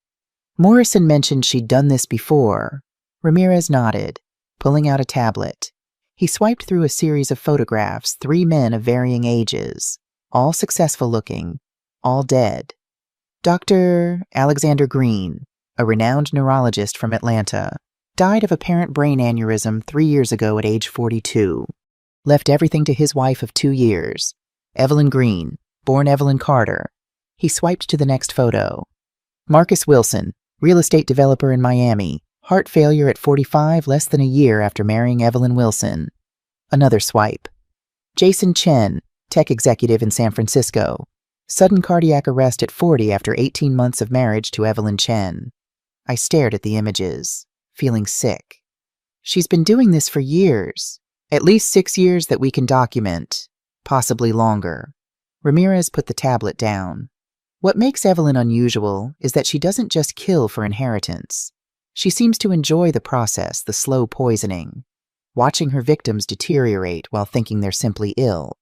Morrison mentioned she'd done this before. Ramirez nodded, pulling out a tablet. He swiped through a series of photographs, 3 men of varying ages, all successful-looking, all dead. Dr. Alexander Green, a renowned neurologist from Atlanta, died of apparent brain aneurysm 3 years ago at age 42. Left everything to his wife of 2 years, Evelyn Green, born Evelyn Carter. He swiped to the next photo. Marcus Wilson, real estate developer in Miami, heart failure at 45, less than a year after marrying Evelyn Wilson. Another swipe. Jason Chen, tech executive in San Francisco. Sudden cardiac arrest at 40 after 18 months of marriage to Evelyn Chen. I stared at the images, feeling sick. She's been doing this for years. At least 6 years that we can document. Possibly longer. Ramirez put the tablet down. What makes Evelyn unusual is that she doesn't just kill for inheritance. She seems to enjoy the process, the slow poisoning, watching her victims deteriorate while thinking they're simply ill.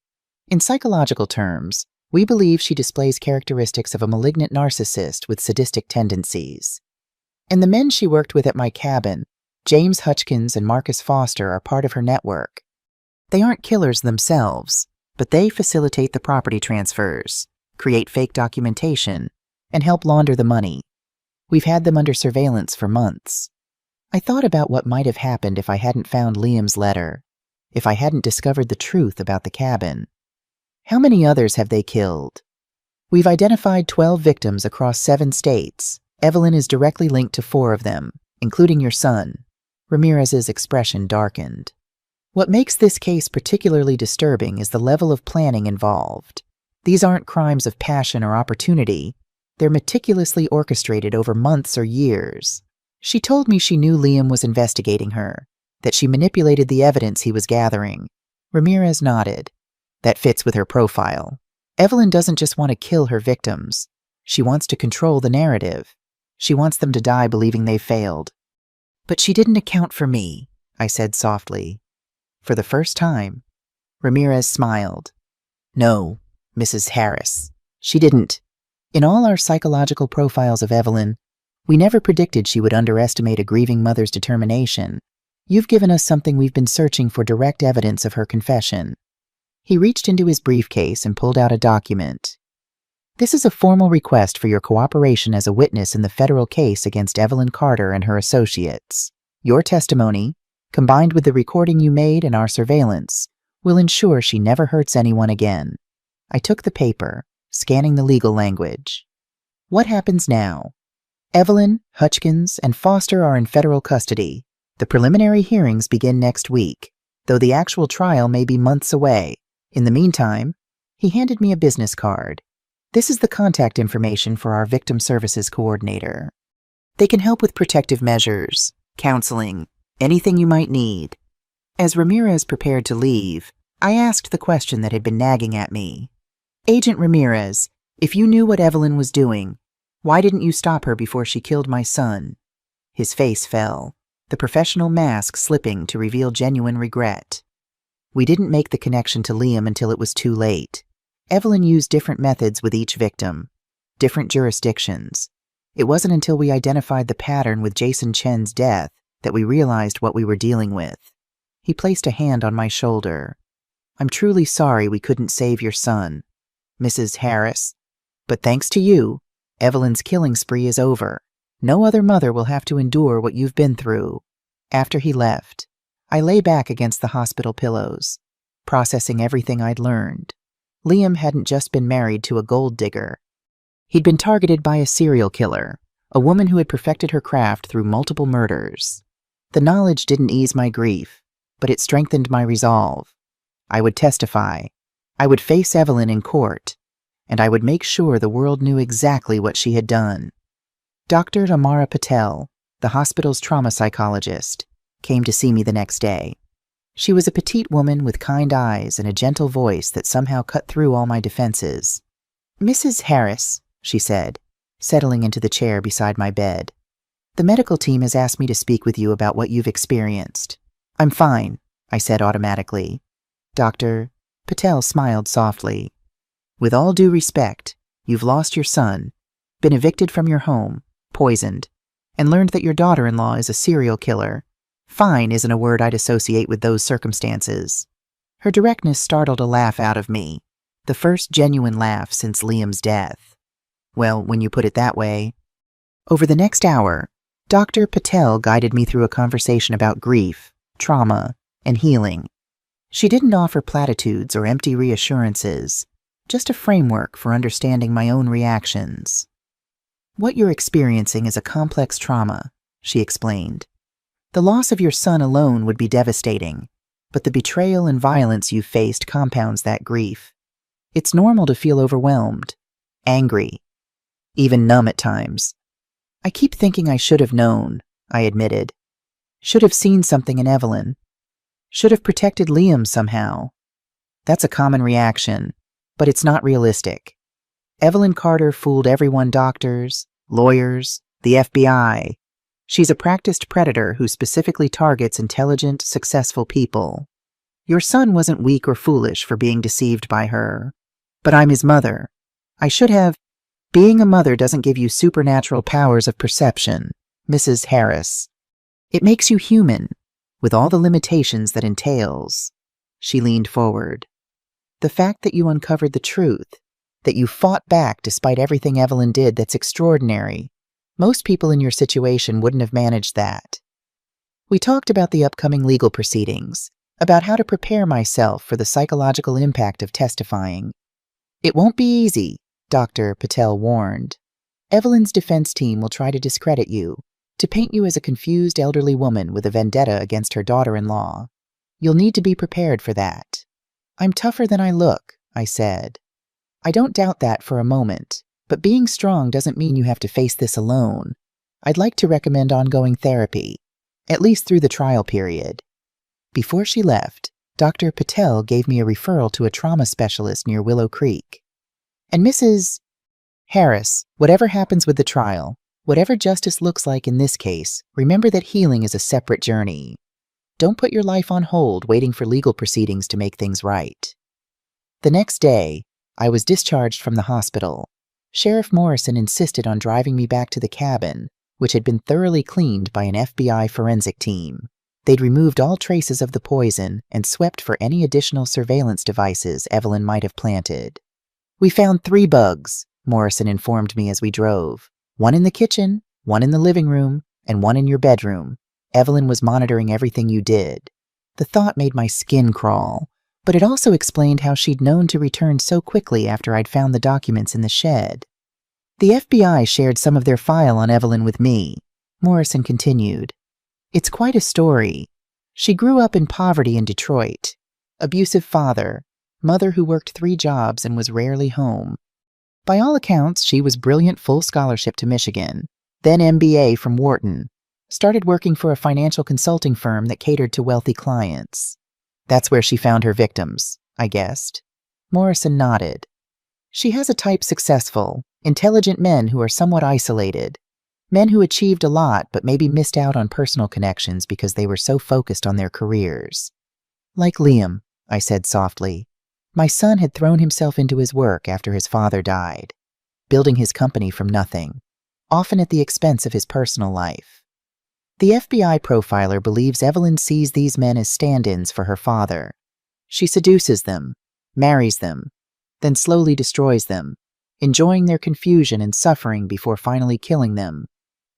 In psychological terms, we believe she displays characteristics of a malignant narcissist with sadistic tendencies. And the men she worked with at my cabin, James Hutchkins and Marcus Foster, are part of her network. They aren't killers themselves, but they facilitate the property transfers, create fake documentation, and help launder the money. We've had them under surveillance for months. I thought about what might have happened if I hadn't found Liam's letter, if I hadn't discovered the truth about the cabin. How many others have they killed? We've identified 12 victims across 7 states. Evelyn is directly linked to 4 of them, including your son. Ramirez's expression darkened. What makes this case particularly disturbing is the level of planning involved. These aren't crimes of passion or opportunity. They're meticulously orchestrated over months or years. She told me she knew Liam was investigating her, that she manipulated the evidence he was gathering. Ramirez nodded. That fits with her profile. Evelyn doesn't just want to kill her victims. She wants to control the narrative. She wants them to die believing they failed. But she didn't account for me, I said softly. For the first time. Ramirez smiled. No, Mrs. Harris. She didn't. In all our psychological profiles of Evelyn, we never predicted she would underestimate a grieving mother's determination. You've given us something we've been searching for, direct evidence of her confession. He reached into his briefcase and pulled out a document. This is a formal request for your cooperation as a witness in the federal case against Evelyn Carter and her associates. Your testimony, combined with the recording you made and our surveillance, will ensure she never hurts anyone again. I took the paper, scanning the legal language. What happens now? Evelyn, Hutchkins, and Foster are in federal custody. The preliminary hearings begin next week, though the actual trial may be months away. In the meantime, he handed me a business card. This is the contact information for our victim services coordinator. They can help with protective measures, counseling, anything you might need. As Ramirez prepared to leave, I asked the question that had been nagging at me. Agent Ramirez, if you knew what Evelyn was doing, why didn't you stop her before she killed my son? His face fell, the professional mask slipping to reveal genuine regret. We didn't make the connection to Liam until it was too late. Evelyn used different methods with each victim, different jurisdictions. It wasn't until we identified the pattern with Jason Chen's death that we realized what we were dealing with. He placed a hand on my shoulder. I'm truly sorry we couldn't save your son, Mrs. Harris. But thanks to you, Evelyn's killing spree is over. No other mother will have to endure what you've been through. After he left, I lay back against the hospital pillows, processing everything I'd learned. Liam hadn't just been married to a gold digger. He'd been targeted by a serial killer, a woman who had perfected her craft through multiple murders. The knowledge didn't ease my grief, but it strengthened my resolve. I would testify. I would face Evelyn in court, and I would make sure the world knew exactly what she had done. Dr. Amara Patel, the hospital's trauma psychologist, came to see me the next day. She was a petite woman with kind eyes and a gentle voice that somehow cut through all my defenses. Mrs. Harris, she said, settling into the chair beside my bed. The medical team has asked me to speak with you about what you've experienced. I'm fine, I said automatically. Dr. Patel smiled softly. With all due respect, you've lost your son, been evicted from your home, poisoned, and learned that your daughter-in-law is a serial killer. Fine isn't a word I'd associate with those circumstances. Her directness startled a laugh out of me, the first genuine laugh since Liam's death. Well, when you put it that way. Over the next hour, Dr. Patel guided me through a conversation about grief, trauma, and healing. She didn't offer platitudes or empty reassurances, just a framework for understanding my own reactions. What you're experiencing is a complex trauma, she explained. The loss of your son alone would be devastating, but the betrayal and violence you've faced compounds that grief. It's normal to feel overwhelmed, angry, even numb at times. I keep thinking I should have known, I admitted. Should have seen something in Evelyn. Should have protected Liam somehow. That's a common reaction, but it's not realistic. Evelyn Carter fooled everyone: doctors, lawyers, the FBI. She's a practiced predator who specifically targets intelligent, successful people. Your son wasn't weak or foolish for being deceived by her. But I'm his mother. I should have. Being a mother doesn't give you supernatural powers of perception, Mrs. Harris. It makes you human, with all the limitations that entails. She leaned forward. The fact that you uncovered the truth, that you fought back despite everything Evelyn did, that's extraordinary. Most people in your situation wouldn't have managed that. We talked about the upcoming legal proceedings, about how to prepare myself for the psychological impact of testifying. It won't be easy, Dr. Patel warned. Evelyn's defense team will try to discredit you, to paint you as a confused elderly woman with a vendetta against her daughter-in-law. You'll need to be prepared for that. I'm tougher than I look, I said. I don't doubt that for a moment, but being strong doesn't mean you have to face this alone. I'd like to recommend ongoing therapy, at least through the trial period. Before she left, Dr. Patel gave me a referral to a trauma specialist near Willow Creek. And Mrs. Harris, whatever happens with the trial, whatever justice looks like in this case, remember that healing is a separate journey. Don't put your life on hold waiting for legal proceedings to make things right. The next day, I was discharged from the hospital. Sheriff Morrison insisted on driving me back to the cabin, which had been thoroughly cleaned by an FBI forensic team. They'd removed all traces of the poison and swept for any additional surveillance devices Evelyn might have planted. We found 3 bugs, Morrison informed me as we drove. 1 in the kitchen, 1 in the living room, and 1 in your bedroom. Evelyn was monitoring everything you did. The thought made my skin crawl, but it also explained how she'd known to return so quickly after I'd found the documents in the shed. The FBI shared some of their file on Evelyn with me, Morrison continued. It's quite a story. She grew up in poverty in Detroit. Abusive father, mother who worked 3 jobs and was rarely home. By all accounts, she was brilliant, full scholarship to Michigan, then MBA from Wharton. Started working for a financial consulting firm that catered to wealthy clients. That's where she found her victims, I guessed. Morrison nodded. She has a type: successful, intelligent men who are somewhat isolated. Men who achieved a lot but maybe missed out on personal connections because they were so focused on their careers. Like Liam, I said softly. My son had thrown himself into his work after his father died, building his company from nothing, often at the expense of his personal life. The FBI profiler believes Evelyn sees these men as stand-ins for her father. She seduces them, marries them, then slowly destroys them, enjoying their confusion and suffering before finally killing them.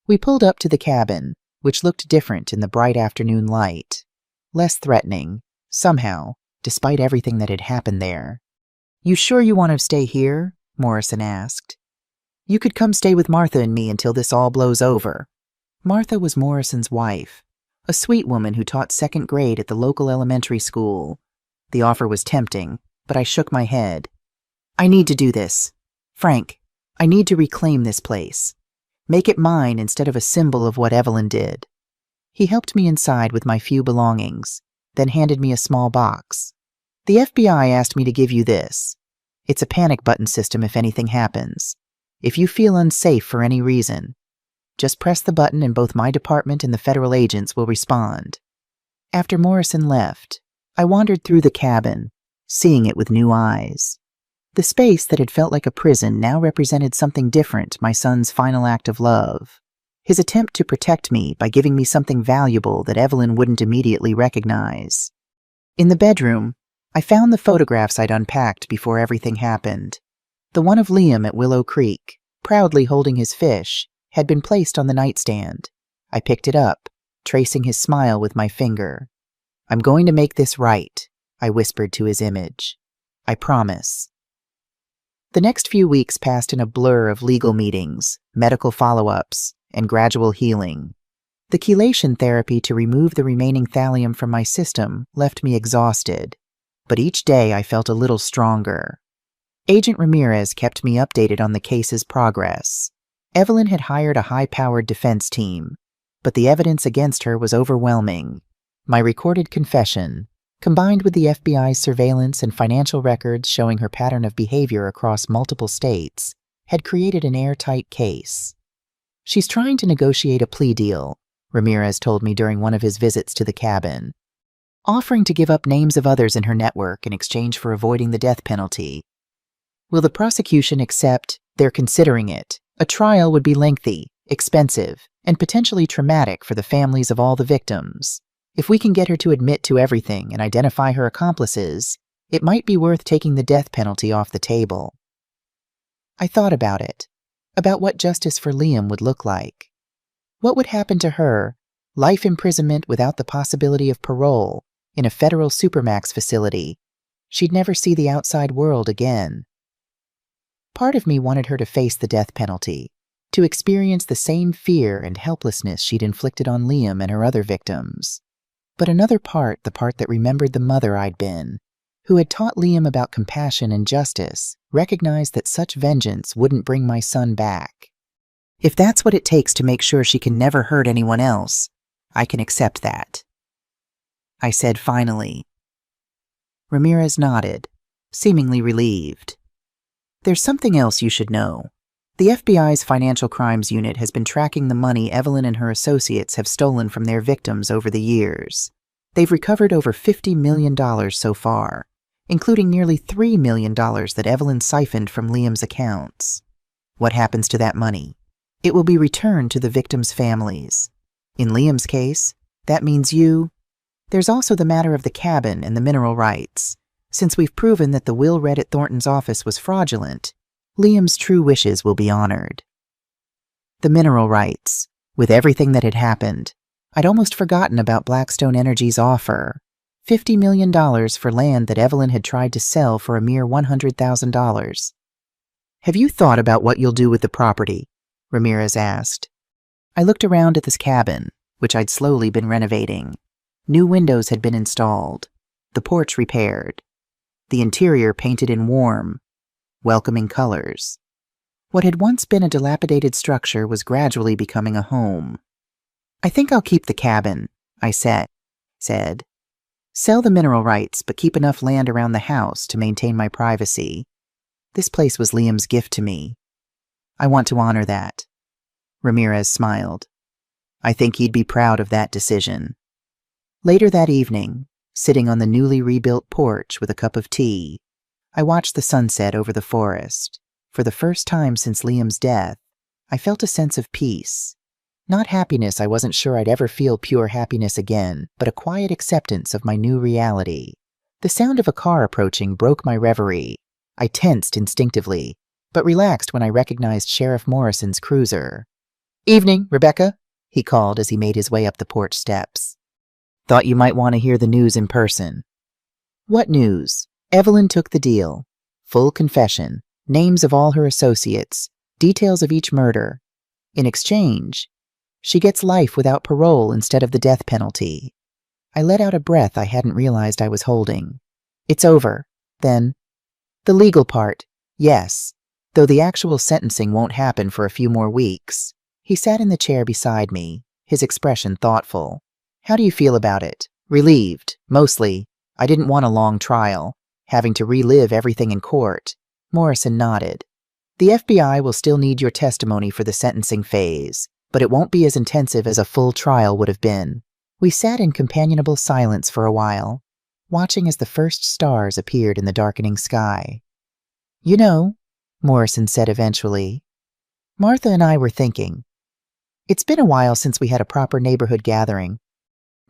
We pulled up to the cabin, which looked different in the bright afternoon light, less threatening, somehow, despite everything that had happened there. You sure you want to stay here? Morrison asked. You could come stay with Martha and me until this all blows over. Martha was Morrison's wife, a sweet woman who taught 2nd grade at the local elementary school. The offer was tempting, but I shook my head. I need to do this. Frank, I need to reclaim this place. Make it mine instead of a symbol of what Evelyn did. He helped me inside with my few belongings, then handed me a small box. The FBI asked me to give you this. It's a panic button system if anything happens. If you feel unsafe for any reason, just press the button and both my department and the federal agents will respond. After Morrison left, I wandered through the cabin, seeing it with new eyes. The space that had felt like a prison now represented something different: my son's final act of love. His attempt to protect me by giving me something valuable that Evelyn wouldn't immediately recognize. In the bedroom, I found the photographs I'd unpacked before everything happened. The one of Liam at Willow Creek, proudly holding his fish, had been placed on the nightstand. I picked it up, tracing his smile with my finger. I'm going to make this right, I whispered to his image. I promise. The next few weeks passed in a blur of legal meetings, medical follow-ups, and gradual healing. The chelation therapy to remove the remaining thallium from my system left me exhausted, but each day I felt a little stronger. Agent Ramirez kept me updated on the case's progress. Evelyn had hired a high-powered defense team, but the evidence against her was overwhelming. My recorded confession, combined with the FBI's surveillance and financial records showing her pattern of behavior across multiple states, had created an airtight case. "She's trying to negotiate a plea deal," Ramirez told me during one of his visits to the cabin, "offering to give up names of others in her network in exchange for avoiding the death penalty. Will the prosecution accept? They're considering it. A trial would be lengthy, expensive, and potentially traumatic for the families of all the victims. If we can get her to admit to everything and identify her accomplices, it might be worth taking the death penalty off the table." I thought about it, about what justice for Liam would look like. What would happen to her, life imprisonment without the possibility of parole, in a federal supermax facility? She'd never see the outside world again. Part of me wanted her to face the death penalty, to experience the same fear and helplessness she'd inflicted on Liam and her other victims. But another part, the part that remembered the mother I'd been, who had taught Liam about compassion and justice, recognized that such vengeance wouldn't bring my son back. If that's what it takes to make sure she can never hurt anyone else, I can accept that, I said finally. Ramirez nodded, seemingly relieved. "There's something else you should know. The FBI's Financial Crimes Unit has been tracking the money Evelyn and her associates have stolen from their victims over the years. They've recovered over $50 million so far, including nearly $3 million that Evelyn siphoned from Liam's accounts. What happens to that money? It will be returned to the victims' families. In Liam's case, that means you. There's also the matter of the cabin and the mineral rights. Since we've proven that the will read at Thornton's office was fraudulent, Liam's true wishes will be honored." The mineral rights. With everything that had happened, I'd almost forgotten about Blackstone Energy's offer. $50 million for land that Evelyn had tried to sell for a mere $100,000. "Have you thought about what you'll do with the property?" Ramirez asked. I looked around at this cabin, which I'd slowly been renovating. New windows had been installed, the porch repaired, the interior painted in warm, welcoming colors. What had once been a dilapidated structure was gradually becoming a home. "I think I'll keep the cabin," I said. "Sell the mineral rights, but keep enough land around the house to maintain my privacy. This place was Liam's gift to me. I want to honor that." Ramirez smiled. "I think he'd be proud of that decision." Later that evening, sitting on the newly rebuilt porch with a cup of tea, I watched the sunset over the forest. For the first time since Liam's death, I felt a sense of peace. Not happiness, I wasn't sure I'd ever feel pure happiness again, but a quiet acceptance of my new reality. The sound of a car approaching broke my reverie. I tensed instinctively, but relaxed when I recognized Sheriff Morrison's cruiser. "Evening, Rebecca," he called as he made his way up the porch steps. "Thought you might want to hear the news in person." "What news?" Evelyn took the deal. Full confession, names of all her associates, details of each murder. In exchange, she gets life without parole instead of the death penalty. I let out a breath I hadn't realized I was holding. "It's over, then." "The legal part, yes, though the actual sentencing won't happen for a few more weeks." He sat in the chair beside me, his expression thoughtful. "How do you feel about it?" "Relieved, mostly. I didn't want a long trial, having to relive everything in court." Morrison nodded. "The FBI will still need your testimony for the sentencing phase, but it won't be as intensive as a full trial would have been." We sat in companionable silence for a while, watching as the first stars appeared in the darkening sky. "You know," Morrison said eventually, "Martha and I were thinking. It's been a while since we had a proper neighborhood gathering.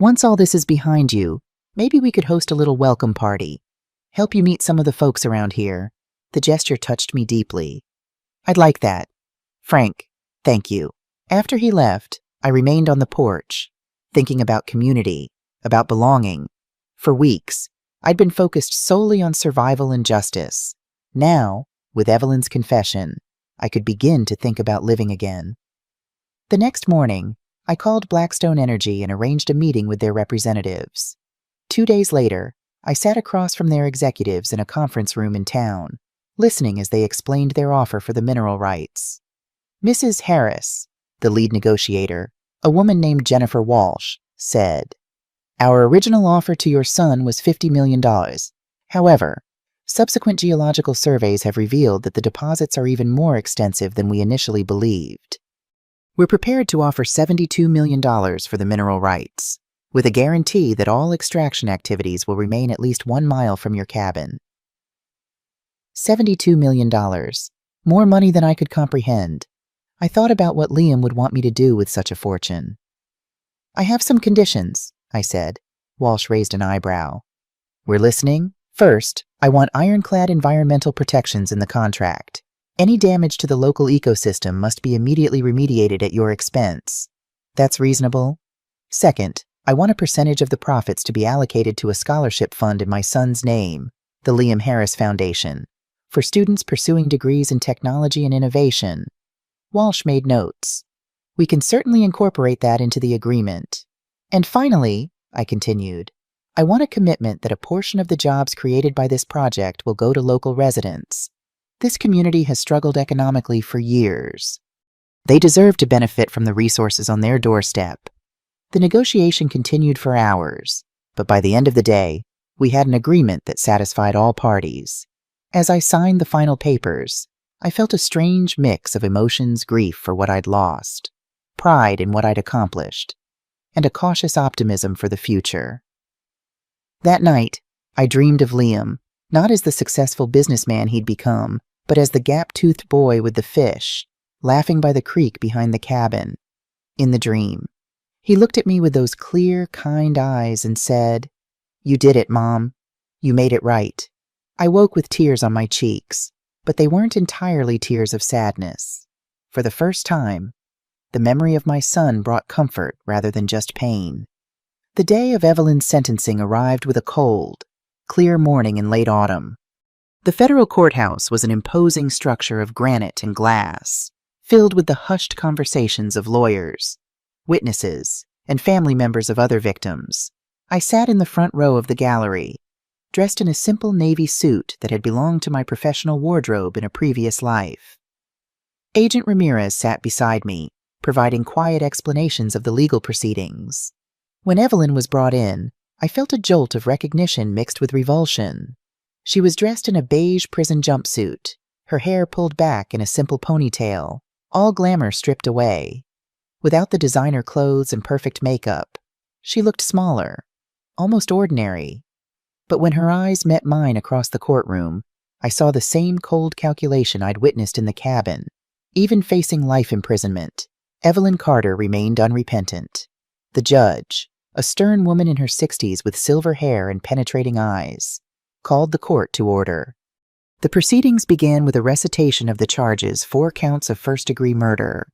Once all this is behind you, maybe we could host a little welcome party. Help you meet some of the folks around here." The gesture touched me deeply. "I'd like that. Frank, thank you." After he left, I remained on the porch, thinking about community, about belonging. For weeks, I'd been focused solely on survival and justice. Now, with Evelyn's confession, I could begin to think about living again. The next morning, I called Blackstone Energy and arranged a meeting with their representatives. 2 days later, I sat across from their executives in a conference room in town, listening as they explained their offer for the mineral rights. Mrs. Harris, the lead negotiator, a woman named Jennifer Walsh, said, "Our original offer to your son was $50 million. However, subsequent geological surveys have revealed that the deposits are even more extensive than we initially believed. We're prepared to offer $72 million for the mineral rights, with a guarantee that all extraction activities will remain at least 1 mile from your cabin." $72 million. More money than I could comprehend. I thought about what Liam would want me to do with such a fortune. "I have some conditions," I said. Walsh raised an eyebrow. "We're listening. First, I want ironclad environmental protections in the contract. Any damage to the local ecosystem must be immediately remediated at your expense. That's reasonable. Second, I want a percentage of the profits to be allocated to a scholarship fund in my son's name, the Liam Harris Foundation, for students pursuing degrees in technology and innovation." Walsh made notes. "We can certainly incorporate that into the agreement. And finally," I continued, "I want a commitment that a portion of the jobs created by this project will go to local residents. This community has struggled economically for years. They deserve to benefit from the resources on their doorstep." The negotiation continued for hours, but by the end of the day, we had an agreement that satisfied all parties. As I signed the final papers, I felt a strange mix of emotions: grief for what I'd lost, pride in what I'd accomplished, and a cautious optimism for the future. That night, I dreamed of Liam, not as the successful businessman he'd become, but as the gap-toothed boy with the fish, laughing by the creek behind the cabin. In the dream, he looked at me with those clear, kind eyes and said, "You did it, Mom. You made it right." I woke with tears on my cheeks, but they weren't entirely tears of sadness. For the first time, the memory of my son brought comfort rather than just pain. The day of Evelyn's sentencing arrived with a cold, clear morning in late autumn. The federal courthouse was an imposing structure of granite and glass, filled with the hushed conversations of lawyers, witnesses, and family members of other victims. I sat in the front row of the gallery, dressed in a simple navy suit that had belonged to my professional wardrobe in a previous life. Agent Ramirez sat beside me, providing quiet explanations of the legal proceedings. When Evelyn was brought in, I felt a jolt of recognition mixed with revulsion. She was dressed in a beige prison jumpsuit, her hair pulled back in a simple ponytail, all glamour stripped away. Without the designer clothes and perfect makeup, she looked smaller, almost ordinary. But when her eyes met mine across the courtroom, I saw the same cold calculation I'd witnessed in the cabin. Even facing life imprisonment, Evelyn Carter remained unrepentant. The judge, a stern woman in her 60s with silver hair and penetrating eyes, called the court to order. The proceedings began with a recitation of the charges: 4 counts of first-degree murder,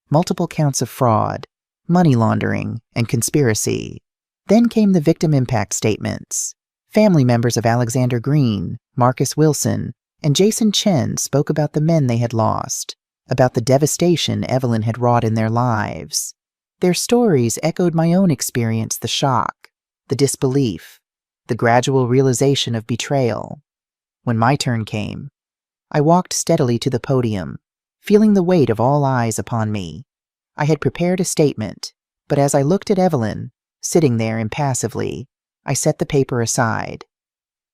multiple counts of fraud, money laundering, and conspiracy. Then came the victim impact statements. Family members of Alexander Green, Marcus Wilson, and Jason Chen spoke about the men they had lost, about the devastation Evelyn had wrought in their lives. Their stories echoed my own experience: the shock, the disbelief, the gradual realization of betrayal. When my turn came, I walked steadily to the podium, feeling the weight of all eyes upon me. I had prepared a statement, but as I looked at Evelyn, sitting there impassively, I set the paper aside.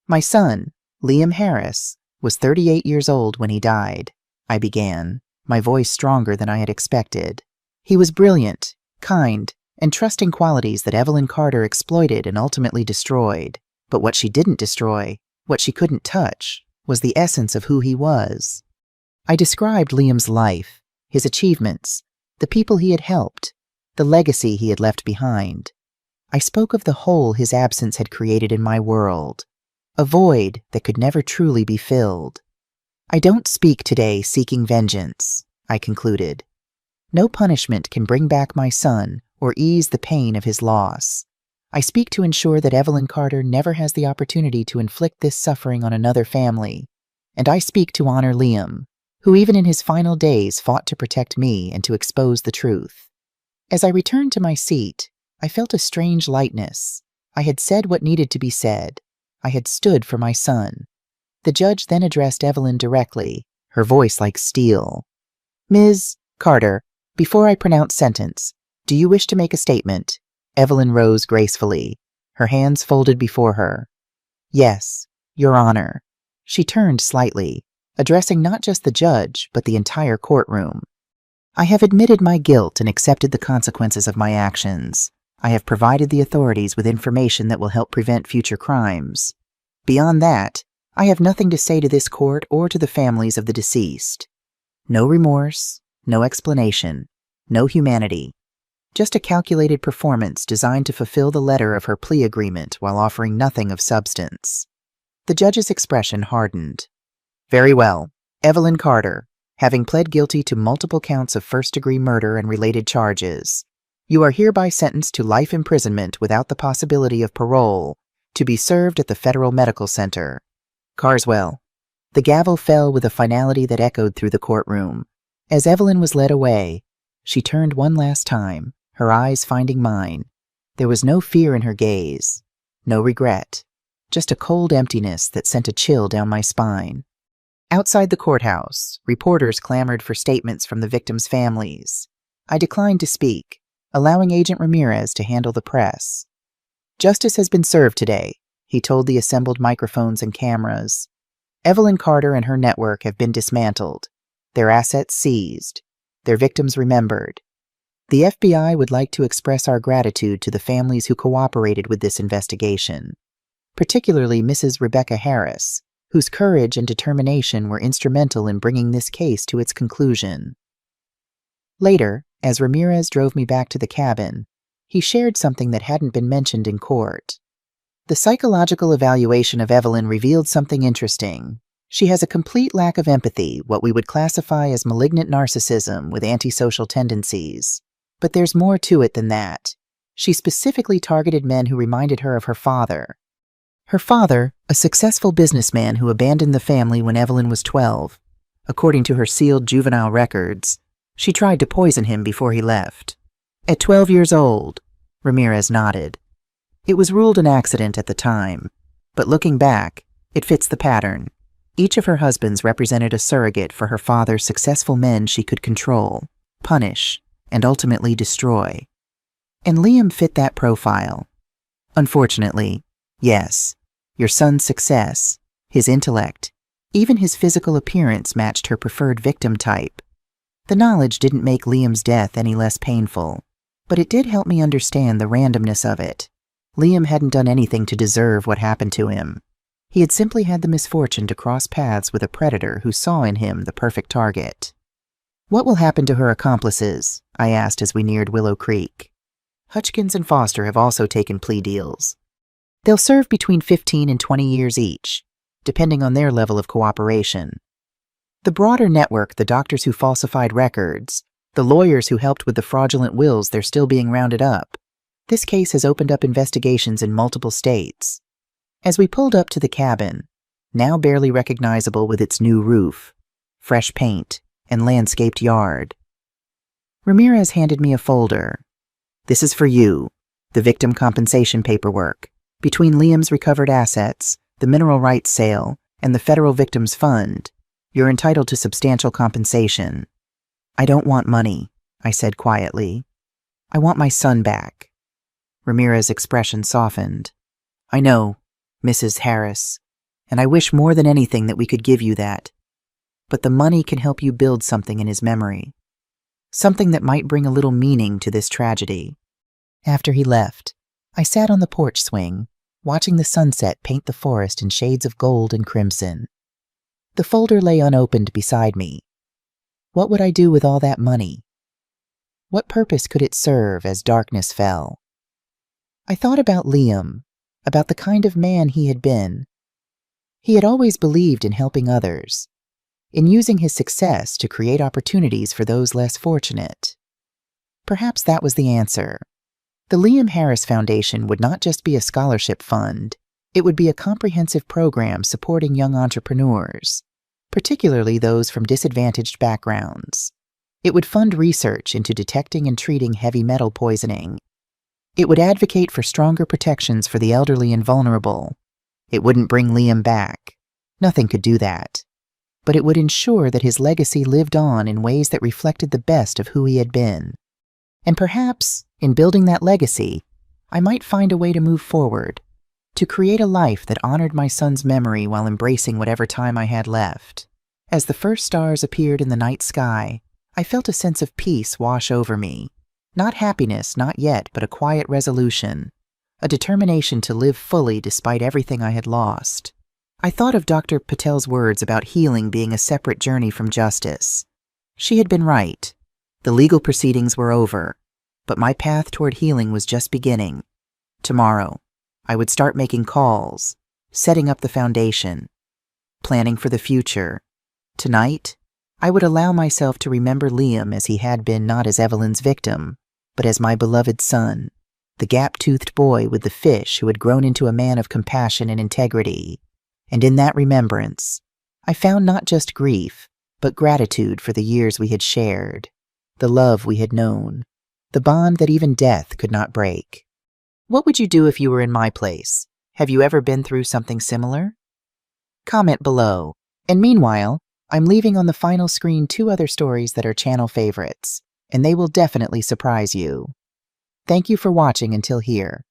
"My son, Liam Harris, was 38 years old when he died," I began, my voice stronger than I had expected. "He was brilliant, kind, and trusting, qualities that Evelyn Carter exploited and ultimately destroyed. But what she didn't destroy, what she couldn't touch, was the essence of who he was." I described Liam's life, his achievements, the people he had helped, the legacy he had left behind. I spoke of the hole his absence had created in my world, a void that could never truly be filled. "I don't speak today seeking vengeance," I concluded. "No punishment can bring back my son or ease the pain of his loss. I speak to ensure that Evelyn Carter never has the opportunity to inflict this suffering on another family, and I speak to honor Liam, who even in his final days fought to protect me and to expose the truth." As I returned to my seat, I felt a strange lightness. I had said what needed to be said. I had stood for my son. The judge then addressed Evelyn directly, her voice like steel. "Ms. Carter, before I pronounce sentence, do you wish to make a statement?" Evelyn rose gracefully, her hands folded before her. "Yes, Your Honor." She turned slightly, addressing not just the judge, but the entire courtroom. "I have admitted my guilt and accepted the consequences of my actions. I have provided the authorities with information that will help prevent future crimes. Beyond that, I have nothing to say to this court or to the families of the deceased. No remorse, no explanation, no humanity. Just a calculated performance designed to fulfill the letter of her plea agreement while offering nothing of substance." The judge's expression hardened. "Very well. Evelyn Carter, having pled guilty to multiple counts of first-degree murder and related charges, you are hereby sentenced to life imprisonment without the possibility of parole, to be served at the Federal Medical Center. Carswell." The gavel fell with a finality that echoed through the courtroom. As Evelyn was led away, she turned one last time, her eyes finding mine. There was no fear in her gaze, no regret, just a cold emptiness that sent a chill down my spine. Outside the courthouse, reporters clamored for statements from the victims' families. I declined to speak, allowing Agent Ramirez to handle the press. "Justice has been served today," he told the assembled microphones and cameras. "Evelyn Carter and her network have been dismantled, their assets seized, their victims remembered. The FBI would like to express our gratitude to the families who cooperated with this investigation, particularly Mrs. Rebecca Harris, whose courage and determination were instrumental in bringing this case to its conclusion." Later, as Ramirez drove me back to the cabin, he shared something that hadn't been mentioned in court. The psychological evaluation of Evelyn revealed something interesting. She has a complete lack of empathy, what we would classify as malignant narcissism with antisocial tendencies. But there's more to it than that. She specifically targeted men who reminded her of her father. Her father, a successful businessman who abandoned the family when Evelyn was 12. According to her sealed juvenile records, she tried to poison him before he left. At 12 years old, Ramirez nodded. It was ruled an accident at the time, but looking back, it fits the pattern. Each of her husbands represented a surrogate for her father's successful men she could control, punish, and ultimately destroy. And Liam fit that profile. Unfortunately, yes, your son's success, his intellect, even his physical appearance matched her preferred victim type. The knowledge didn't make Liam's death any less painful, but it did help me understand the randomness of it. Liam hadn't done anything to deserve what happened to him. He had simply had the misfortune to cross paths with a predator who saw in him the perfect target. "What will happen to her accomplices?" I asked as we neared Willow Creek. "Hutchkins and Foster have also taken plea deals. They'll serve between 15 and 20 years each, depending on their level of cooperation. The broader network, the doctors who falsified records, the lawyers who helped with the fraudulent wills, they're still being rounded up. This case has opened up investigations in multiple states." As we pulled up to the cabin, now barely recognizable with its new roof, fresh paint, and landscaped yard, Ramirez handed me a folder. "This is for you, the victim compensation paperwork. Between Liam's recovered assets, the mineral rights sale, and the Federal Victims Fund, you're entitled to substantial compensation." "I don't want money," I said quietly. "I want my son back." Ramirez's expression softened. "I know, Mrs. Harris, and I wish more than anything that we could give you that. But the money can help you build something in his memory. Something that might bring a little meaning to this tragedy." After he left, I sat on the porch swing, watching the sunset paint the forest in shades of gold and crimson. The folder lay unopened beside me. What would I do with all that money? What purpose could it serve as darkness fell? I thought about Liam, about the kind of man he had been. He had always believed in helping others, in using his success to create opportunities for those less fortunate. Perhaps that was the answer. The Liam Harris Foundation would not just be a scholarship fund, it would be a comprehensive program supporting young entrepreneurs, particularly those from disadvantaged backgrounds. It would fund research into detecting and treating heavy metal poisoning. It would advocate for stronger protections for the elderly and vulnerable. It wouldn't bring Liam back. Nothing could do that. But it would ensure that his legacy lived on in ways that reflected the best of who he had been. And perhaps, in building that legacy, I might find a way to move forward, to create a life that honored my son's memory while embracing whatever time I had left. As the first stars appeared in the night sky, I felt a sense of peace wash over me. Not happiness, not yet, but a quiet resolution, a determination to live fully despite everything I had lost. I thought of Dr. Patel's words about healing being a separate journey from justice. She had been right. The legal proceedings were over, but my path toward healing was just beginning. Tomorrow, I would start making calls, setting up the foundation, planning for the future. Tonight, I would allow myself to remember Liam as he had been, not as Evelyn's victim, but as my beloved son, the gap-toothed boy with the fish who had grown into a man of compassion and integrity. And in that remembrance, I found not just grief, but gratitude for the years we had shared, the love we had known, the bond that even death could not break. What would you do if you were in my place? Have you ever been through something similar? Comment below. And meanwhile, I'm leaving on the final screen 2 other stories that are channel favorites, and they will definitely surprise you. Thank you for watching until here.